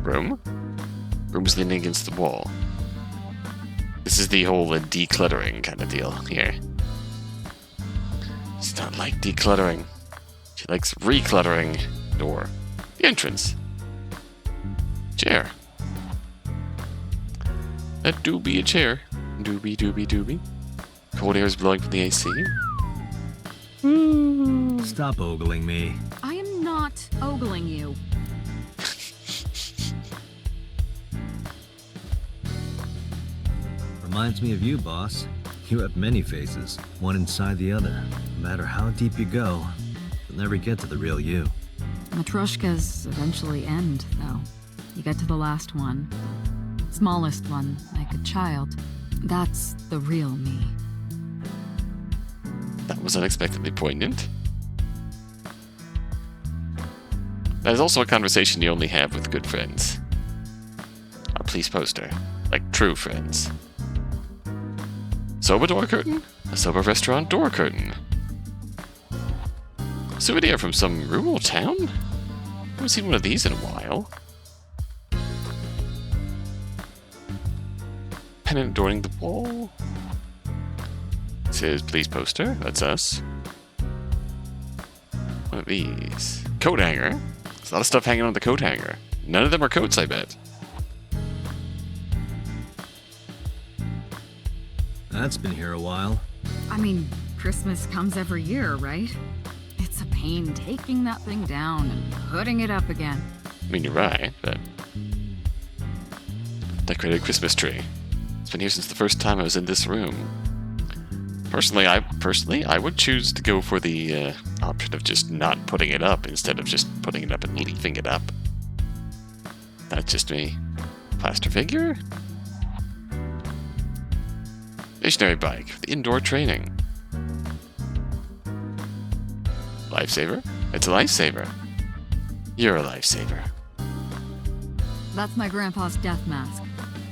Room? Room's leaning against the wall. This is the whole decluttering kind of deal here. She doesn't like decluttering. She likes recluttering. Door. The entrance. Chair. That do be a chair. Doobie doobie doobie. Cold air is blowing from the AC. Stop ogling me. I am not ogling you. Reminds me of you, boss. You have many faces, one inside the other. No matter how deep you go, you'll never get to the real you. Matryoshkas eventually end, though. You get to the last one. Smallest one, like a child. That's the real me. That was unexpectedly poignant. That is also a conversation you only have with good friends. A police poster. Like true friends. Soba door curtain? A soba restaurant door curtain. Souvenir from some rural town? Haven't seen one of these in a while. Pennant adorning the wall. It says please poster. That's us. One of these. Coat hanger. There's a lot of stuff hanging on the coat hanger. None of them are coats, I bet. That's been here a while. I mean, Christmas comes every year, right? It's a pain taking that thing down and putting it up again. I mean, you're right, but... Decorated Christmas tree. It's been here since the first time I was in this room. Personally, I would choose to go for the option of just not putting it up instead of just putting it up and leaving it up. That's just me. Plaster figure? Stationary bike for the indoor training. Lifesaver? It's a lifesaver. You're a lifesaver. That's my grandpa's death mask.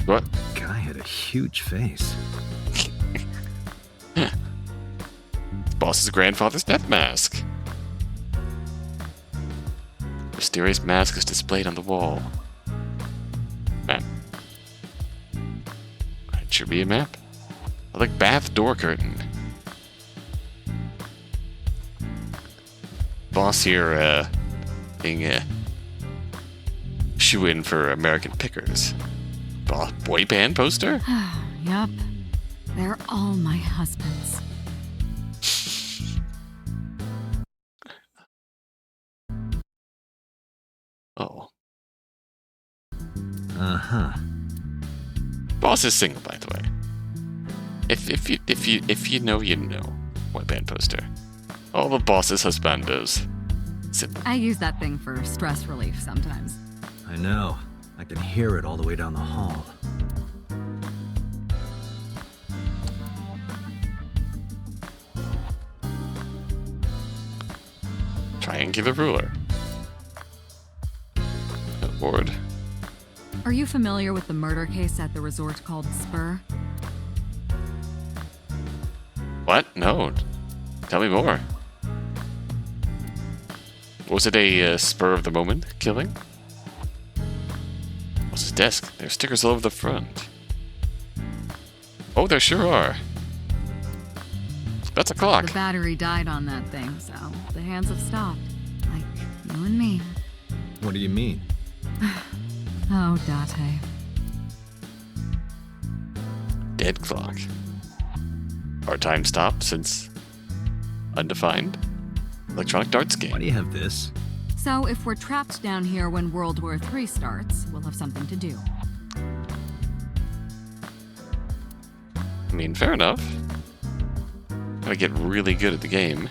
What? Guy had a huge face. Boss's grandfather's death mask. Mysterious mask is displayed on the wall. Map. It should be a map. I like bath door curtain. Boss here, being a shoe-in for American Pickers. Boy band poster? Yup. They're all my husbands. Oh. Uh-huh. Boss is single, by the way. If you know, you know. Boy band poster. All the boss's husbandos. Simple. I use that thing for stress relief sometimes. I know. I can hear it all the way down the hall. Triangular ruler. A board. Are you familiar with the murder case at the resort called Spur? What? No. Tell me more. Was it a spur of the moment killing? What's his desk? There's stickers all over the front. Oh, there sure are. That's a clock. The battery died on that thing, so the hands have stopped. Like you and me. What do you mean? Oh, Date. Dead clock. Our time stopped since undefined electronic darts game. Why do you have this? So if we're trapped down here when World War III starts, we'll have something to do. I mean, fair enough. Gotta get really good at the game.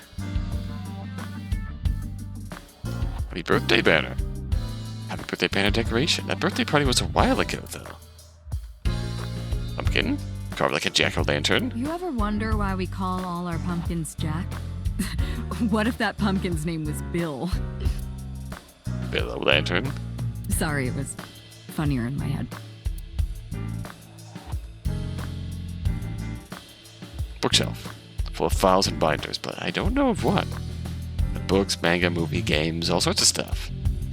Happy birthday banner. Happy birthday banner decoration. That birthday party was a while ago, though. Pumpkin. Carved like a jack-o'-lantern. You ever wonder why we call all our pumpkins Jack? What if that pumpkin's name was Bill? Bill Lantern. Sorry, it was funnier in my head. Bookshelf. Full of files and binders, but I don't know of what. Books, manga, movie, games, all sorts of stuff.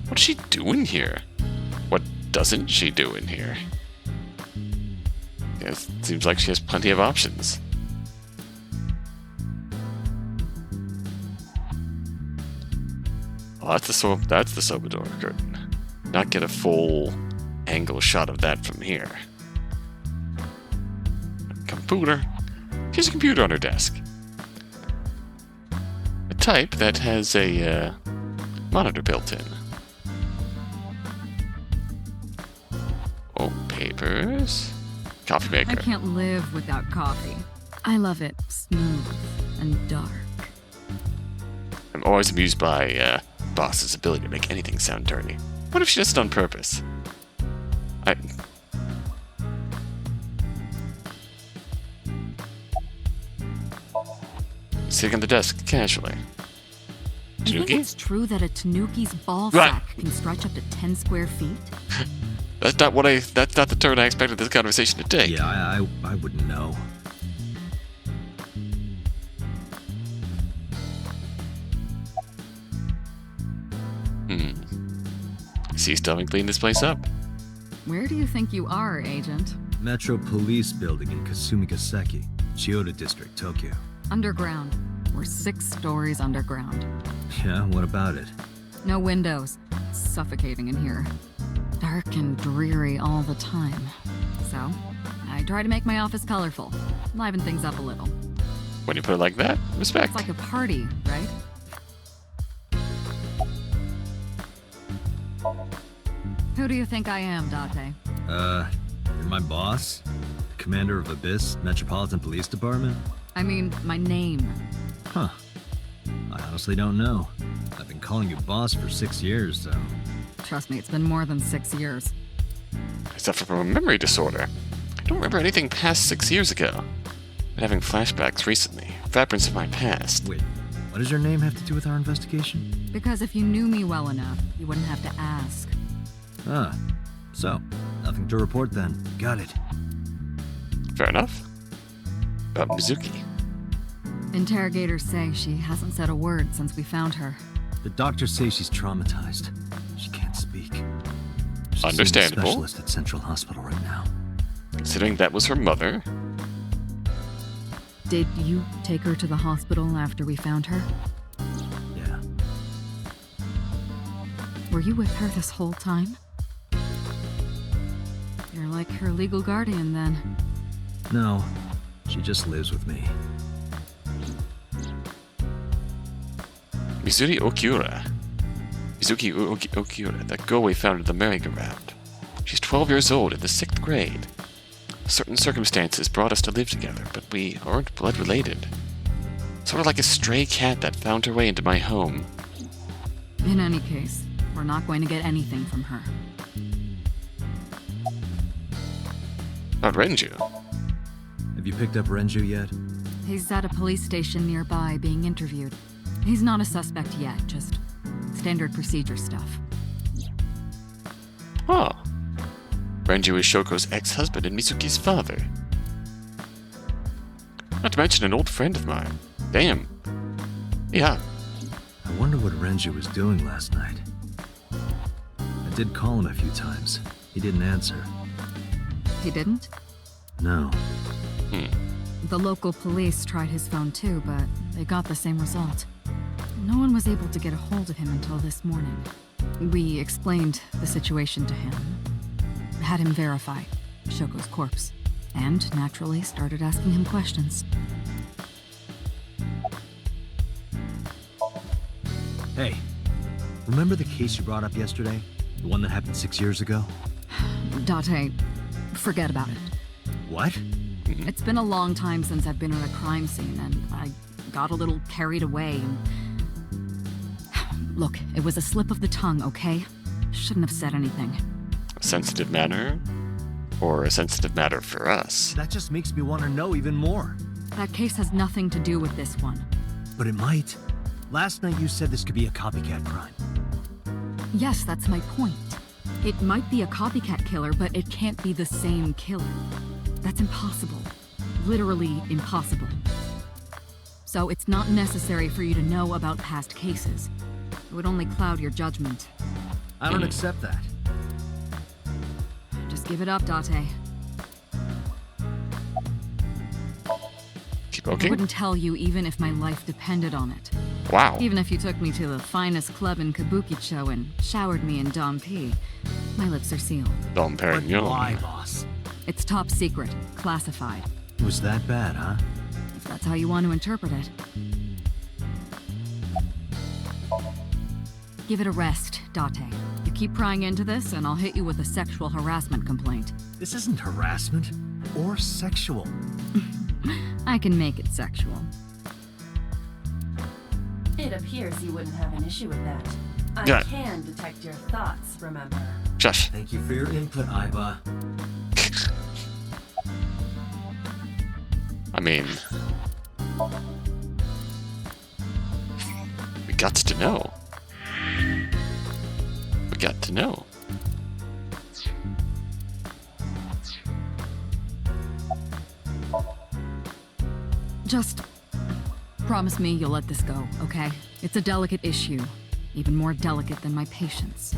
What's she doing here? What doesn't she do in here? Yeah, it seems like she has plenty of options. Oh, that's the soba door curtain. Not get a full angle shot of that from here. Computer. She has a computer on her desk. A type that has a monitor built in. Oh, papers. Coffee maker. I can't live without coffee. I love it smooth and dark. I'm always amused by Boss's ability to make anything sound dirty. What if she does it on purpose? Sitting on the desk casually. Do you think Tanuki? it's true that a tanuki's ball Right. sack can stretch up to 10 square feet? That's not the turn I expected this conversation to take. Yeah, I wouldn't know. See, still haven't cleaned this place up. Where do you think you are, Agent? Metro Police Building in Kasumigaseki, Chiyoda District, Tokyo. Underground. We're 6 stories underground. Yeah, what about it? No windows. It's suffocating in here. Dark and dreary all the time. So, I try to make my office colorful. Liven things up a little. When you put it like that, respect. It's like a party, right? Who do you think I am, Date? You're my boss? The commander of Abyss Metropolitan Police Department? I mean, my name. Huh. I honestly don't know. I've been calling you boss for 6 years, so... Trust me, it's been more than 6 years. I suffer from a memory disorder. I don't remember anything past 6 years ago. Been having flashbacks recently, fragments of my past. Wait, what does your name have to do with our investigation? Because if you knew me well enough, you wouldn't have to ask. Ah, so, nothing to report then. Got it. Fair enough. About Mizuki. Interrogators say she hasn't said a word since we found her. The doctors say she's traumatized. She can't speak. She's seeing a Understandable. specialist at Central Hospital right now. Considering that was her mother. Did you take her to the hospital after we found her? Yeah. Were you with her this whole time? You're like her legal guardian then. No, she just lives with me. Mizuki Okura, that girl we found at the merry-go-round. She's 12 years old in the 6th grade. Certain circumstances brought us to live together, but we aren't blood-related. Sort of like a stray cat that found her way into my home. In any case, we're not going to get anything from her. About Renju. Have you picked up Renju yet? He's at a police station nearby being interviewed. He's not a suspect yet, just standard procedure stuff. Oh. Renju is Shoko's ex-husband and Mizuki's father. Not to mention an old friend of mine. Damn. Yeah. I wonder what Renju was doing last night. I did call him a few times. He didn't answer. He didn't? No. The local police tried his phone too, but they got the same result. No one was able to get a hold of him until this morning. We explained the situation to him, had him verify Shoko's corpse, and naturally started asking him questions. Hey, remember the case you brought up yesterday? The one that happened 6 years ago? Date, forget about it. What? It's been a long time since I've been at a crime scene, and I got a little carried away and... Look, it was a slip of the tongue, okay? Shouldn't have said anything. A sensitive matter? Or a sensitive matter for us? That just makes me want to know even more. That case has nothing to do with this one. But it might. Last night you said this could be a copycat crime. Yes, that's my point. It might be a copycat killer, but it can't be the same killer. That's impossible. Literally impossible. So it's not necessary for you to know about past cases. It would only cloud your judgment. I don't accept that. Just give it up, Date. Keep I okay? wouldn't tell you even if my life depended on it. Wow. Even if you took me to the finest club in Kabukicho and showered me in Dom P, my lips are sealed. Dom But Perignon. why, boss? It's top secret, classified. It was that bad, huh? If that's how you want to interpret it. Give it a rest, Date. You keep prying into this, and I'll hit you with a sexual harassment complaint. This isn't harassment or sexual. I can make it sexual. It appears you wouldn't have an issue with that. I Yeah. can detect your thoughts, remember? Shush. Thank you for your input, Iba. I mean... We got to know. We got to know. Just promise me you'll let this go, okay? It's a delicate issue, even more delicate than my patience.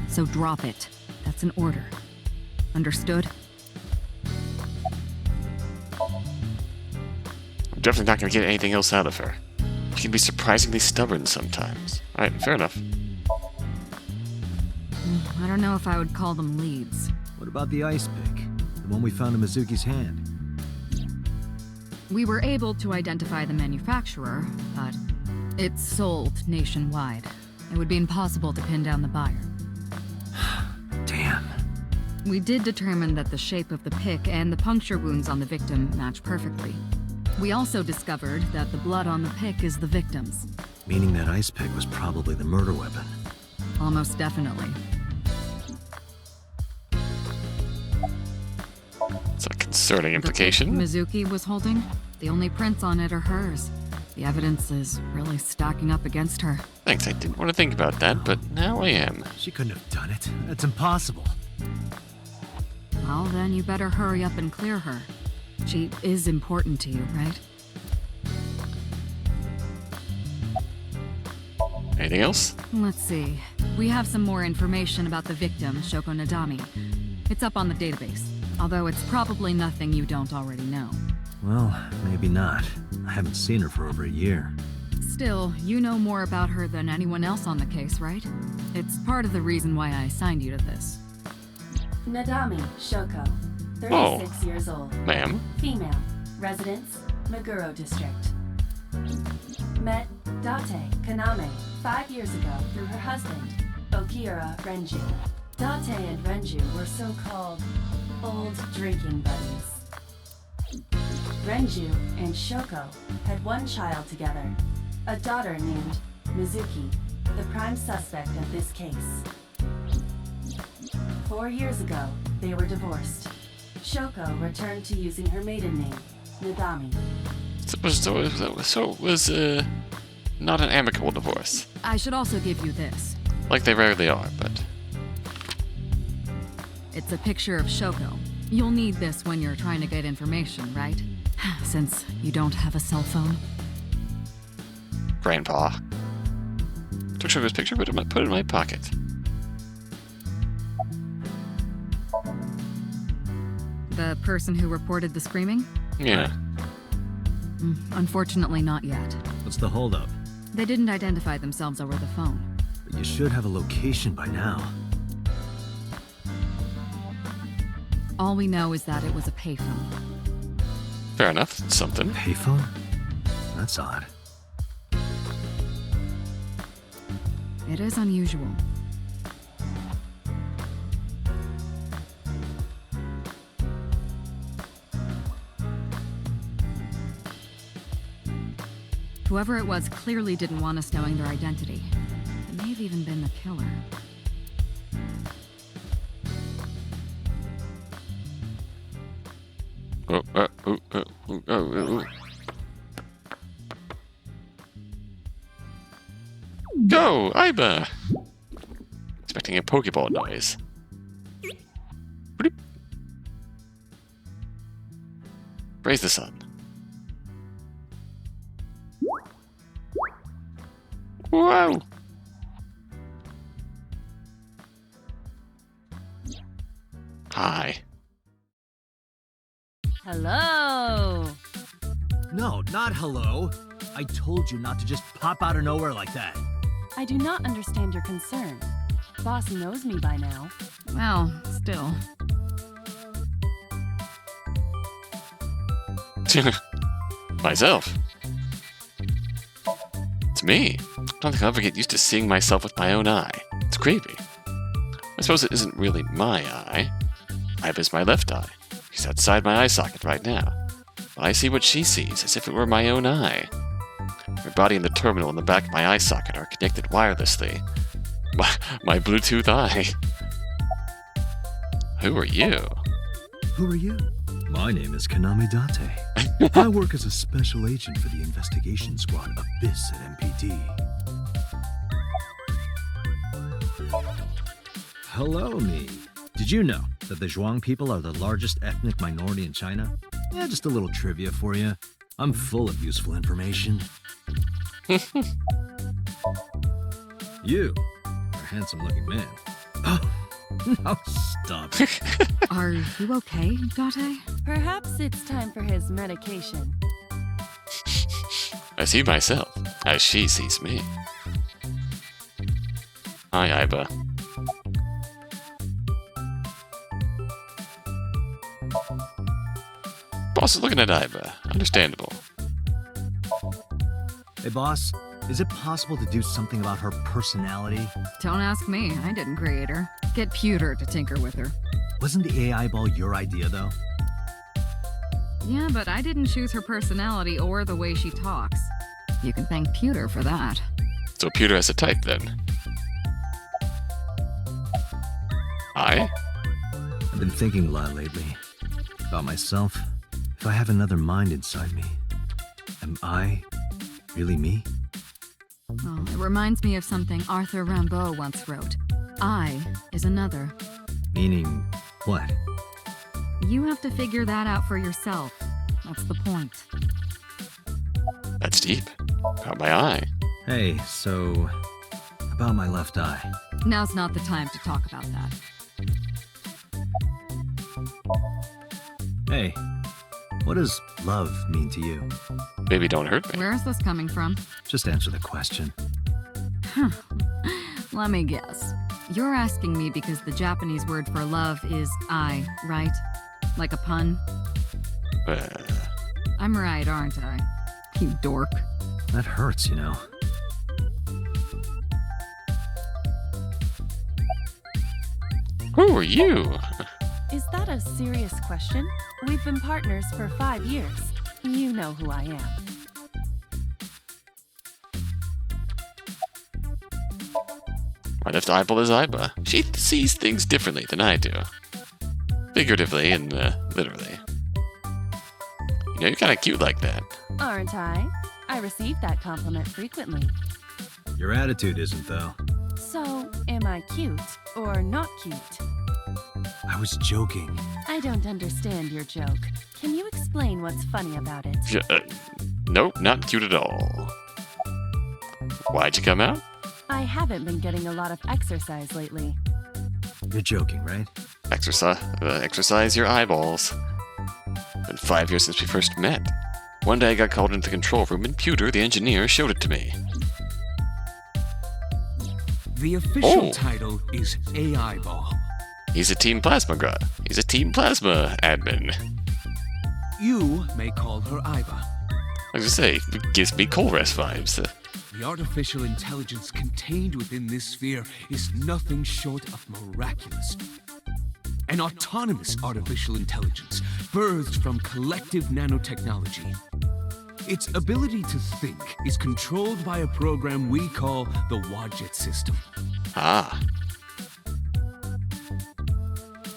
So drop it. That's an order. Understood? I'm definitely not going to get anything else out of her. She can be surprisingly stubborn sometimes. Alright, fair enough. I don't know if I would call them leads. What about the ice pick? The one we found in Mizuki's hand? We were able to identify the manufacturer, but it's sold nationwide. It would be impossible to pin down the buyer. Damn. We did determine that the shape of the pick and the puncture wounds on the victim match perfectly. We also discovered that the blood on the pick is the victim's. Meaning that ice pick was probably the murder weapon. Almost definitely. It's a concerning The pick implication. Mizuki was holding, the only prints on it are hers. The evidence is really stacking up against her. Thanks, I didn't want to think about that, but now I am. She couldn't have done it. That's impossible. Well, then you better hurry up and clear her. She is important to you, right? Anything else? Let's see. We have some more information about the victim, Shoko Nadami. It's up on the database, although it's probably nothing you don't already know. Well, maybe not. I haven't seen her for over a year. Still, you know more about her than anyone else on the case, right? It's part of the reason why I assigned you to this. Nadami Shoko, 36 years old. Ma'am? Female. Residence, Meguro District. Met Date Kaname 5 years ago through her husband, Okira Renju. Date and Renju were so-called old drinking buddies. Renju and Shoko had one child together, a daughter named Mizuki, the prime suspect of this case. 4 years ago, they were divorced. Shoko returned to using her maiden name, Nadami. So it was not an amicable divorce. I should also give you this. Like they rarely are, but... It's a picture of Shoko. You'll need this when you're trying to get information, right? Since you don't have a cell phone. Grandpa. Took Shoko's picture, put it in my pocket. The person who reported the screaming? Yeah. Unfortunately, not yet. What's the holdup? They didn't identify themselves over the phone. But you should have a location by now. All we know is that it was a payphone. Fair enough. It's something. Payphone? That's odd. It is unusual. Whoever it was clearly didn't want us knowing their identity. It may have even been the killer. Go, Aiba! Expecting a Pokeball noise. Bloop. Praise the sun. Whoa! Hi. Hello! No, not hello. I told you not to just pop out of nowhere like that. I do not understand your concern. Boss knows me by now. Well, still. Myself. It's me. I don't think I'll ever get used to seeing myself with my own eye. It's creepy. I suppose it isn't really my eye. Aiba's my left eye. She's outside my eye socket right now. But I see what she sees, as if it were my own eye. My body and the terminal in the back of my eye socket are connected wirelessly. My Bluetooth eye. Who are you? Who are you? My name is Kaname Date. I work as a special agent for the investigation squad Abyss at MPD. Hello, me. Did you know that the Zhuang people are the largest ethnic minority in China? Yeah, just a little trivia for you. I'm full of useful information. You are a handsome-looking man. Oh, no, stop it. Are you okay, Date? Perhaps it's time for his medication. I see myself, as she sees me. Hi, Aiba. Boss is looking at Aiba. Understandable. Hey, boss, is it possible to do something about her personality? Don't ask me. I didn't create her. Get Pewter to tinker with her. Wasn't the AI ball your idea, though? Yeah, but I didn't choose her personality or the way she talks. You can thank Pewter for that. So Pewter has a type then. I? I've been thinking a lot lately. About myself. If I have another mind inside me, am I really me? Oh, it reminds me of something Arthur Rimbaud once wrote. I is another. Meaning what? You have to figure that out for yourself. That's the point. That's deep. Got my eye. Hey, so about my left eye. Now's not the time to talk about that. Hey, what does love mean to you? Baby, don't hurt me. Where is this coming from? Just answer the question. Let me guess. You're asking me because the Japanese word for love is I, right? Like a pun? I'm right, aren't I? You dork. That hurts, you know. Who are you? Is that a serious question? We've been partners for 5 years. You know who I am. My left eyeball is Aiba. She sees things differently than I do. Figuratively and literally. You know, you're kind of cute like that. Aren't I? I receive that compliment frequently. Your attitude isn't, though. So, am I cute or not cute? I was joking. I don't understand your joke. Can you explain what's funny about it? Nope, not cute at all. Why'd you come out? I haven't been getting a lot of exercise lately. You're joking, right? Exercise your eyeballs. Been 5 years since we first met. One day I got called into the control room and Pewter, the engineer, showed it to me. The official title is AI Ball. He's a Team Plasma guy. He's a Team Plasma admin. You may call her Aiba. I was gonna say, it gives me Colress vibes. The artificial intelligence contained within this sphere is nothing short of miraculous. An autonomous artificial intelligence birthed from collective nanotechnology. Its ability to think is controlled by a program we call the Wadjet system. Ah.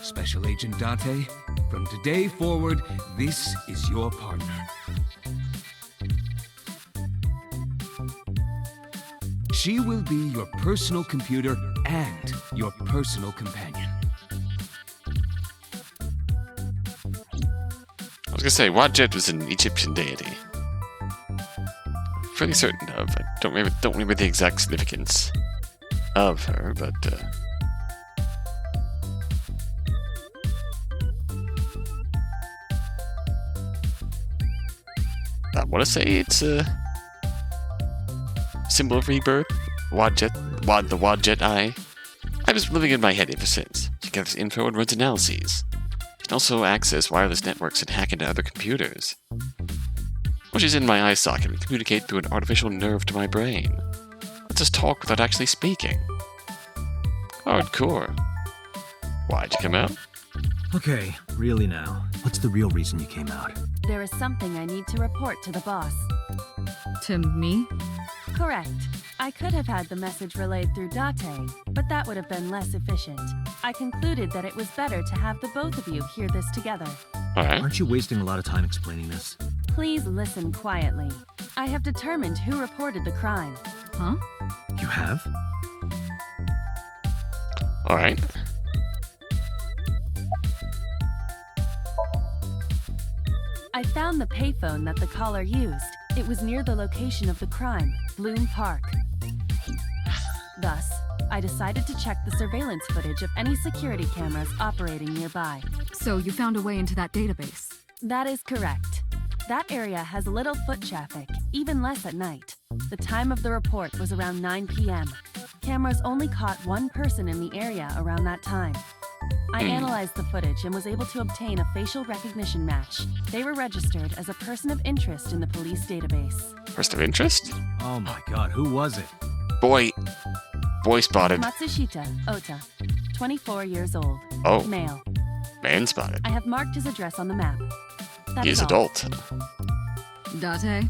Special Agent Date, from today forward, this is your partner. She will be your personal computer and your personal companion. I was gonna say, Wadjet was an Egyptian deity. Fairly certain of. I don't remember the exact significance of her, but I want to say it's a symbol of rebirth. The Wadjet eye. I was living in my head ever since. She gathers info and runs analyses. She can also access wireless networks and hack into other computers. When she's in my eye socket, we communicate through an artificial nerve to my brain. Let's us talk without actually speaking. Hardcore. Why'd you come out? Okay, really now. What's the real reason you came out? There is something I need to report to the boss. To me? Correct. I could have had the message relayed through Date, but that would have been less efficient. I concluded that it was better to have the both of you hear this together. Alright. Aren't you wasting a lot of time explaining this? Please listen quietly. I have determined who reported the crime. Huh? You have? Alright. I found the payphone that the caller used. It was near the location of the crime, Bloom Park. Thus, I decided to check the surveillance footage of any security cameras operating nearby. So you found a way into that database? That is correct. That area has little foot traffic, even less at night. The time of the report was around 9 p.m. Cameras only caught one person in the area around that time. I analyzed the footage and was able to obtain a facial recognition match. They were registered as a person of interest in the police database. Person of interest? Oh my god, who was it? Boy spotted. Matsushita Ota, 24 years old. Oh. Male. Man spotted. I have marked his address on the map. That He is all. adult. Date?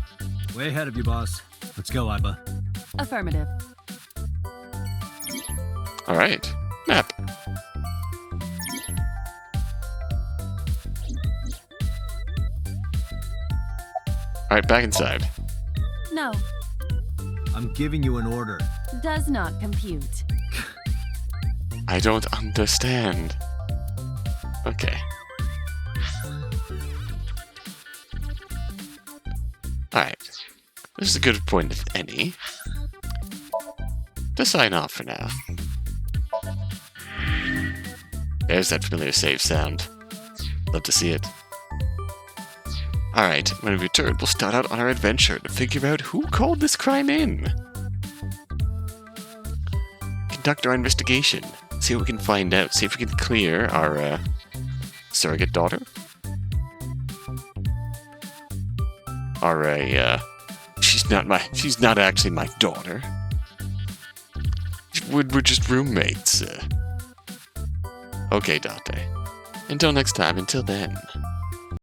Way ahead of you, boss. Let's go, Iba. Affirmative. Alright. Map. Alright, back inside. No, I'm giving you an order. does not compute. I don't understand. Okay. Alright. This is a good point, if any. To sign off for now. There's that familiar save sound. Love to see it. Alright, when we return, we'll start out on our adventure to figure out who called this crime in. Conduct our investigation. See what we can find out. See if we can clear our surrogate daughter. She's not actually my daughter. We're just roommates. Okay, Date. Until next time, until then.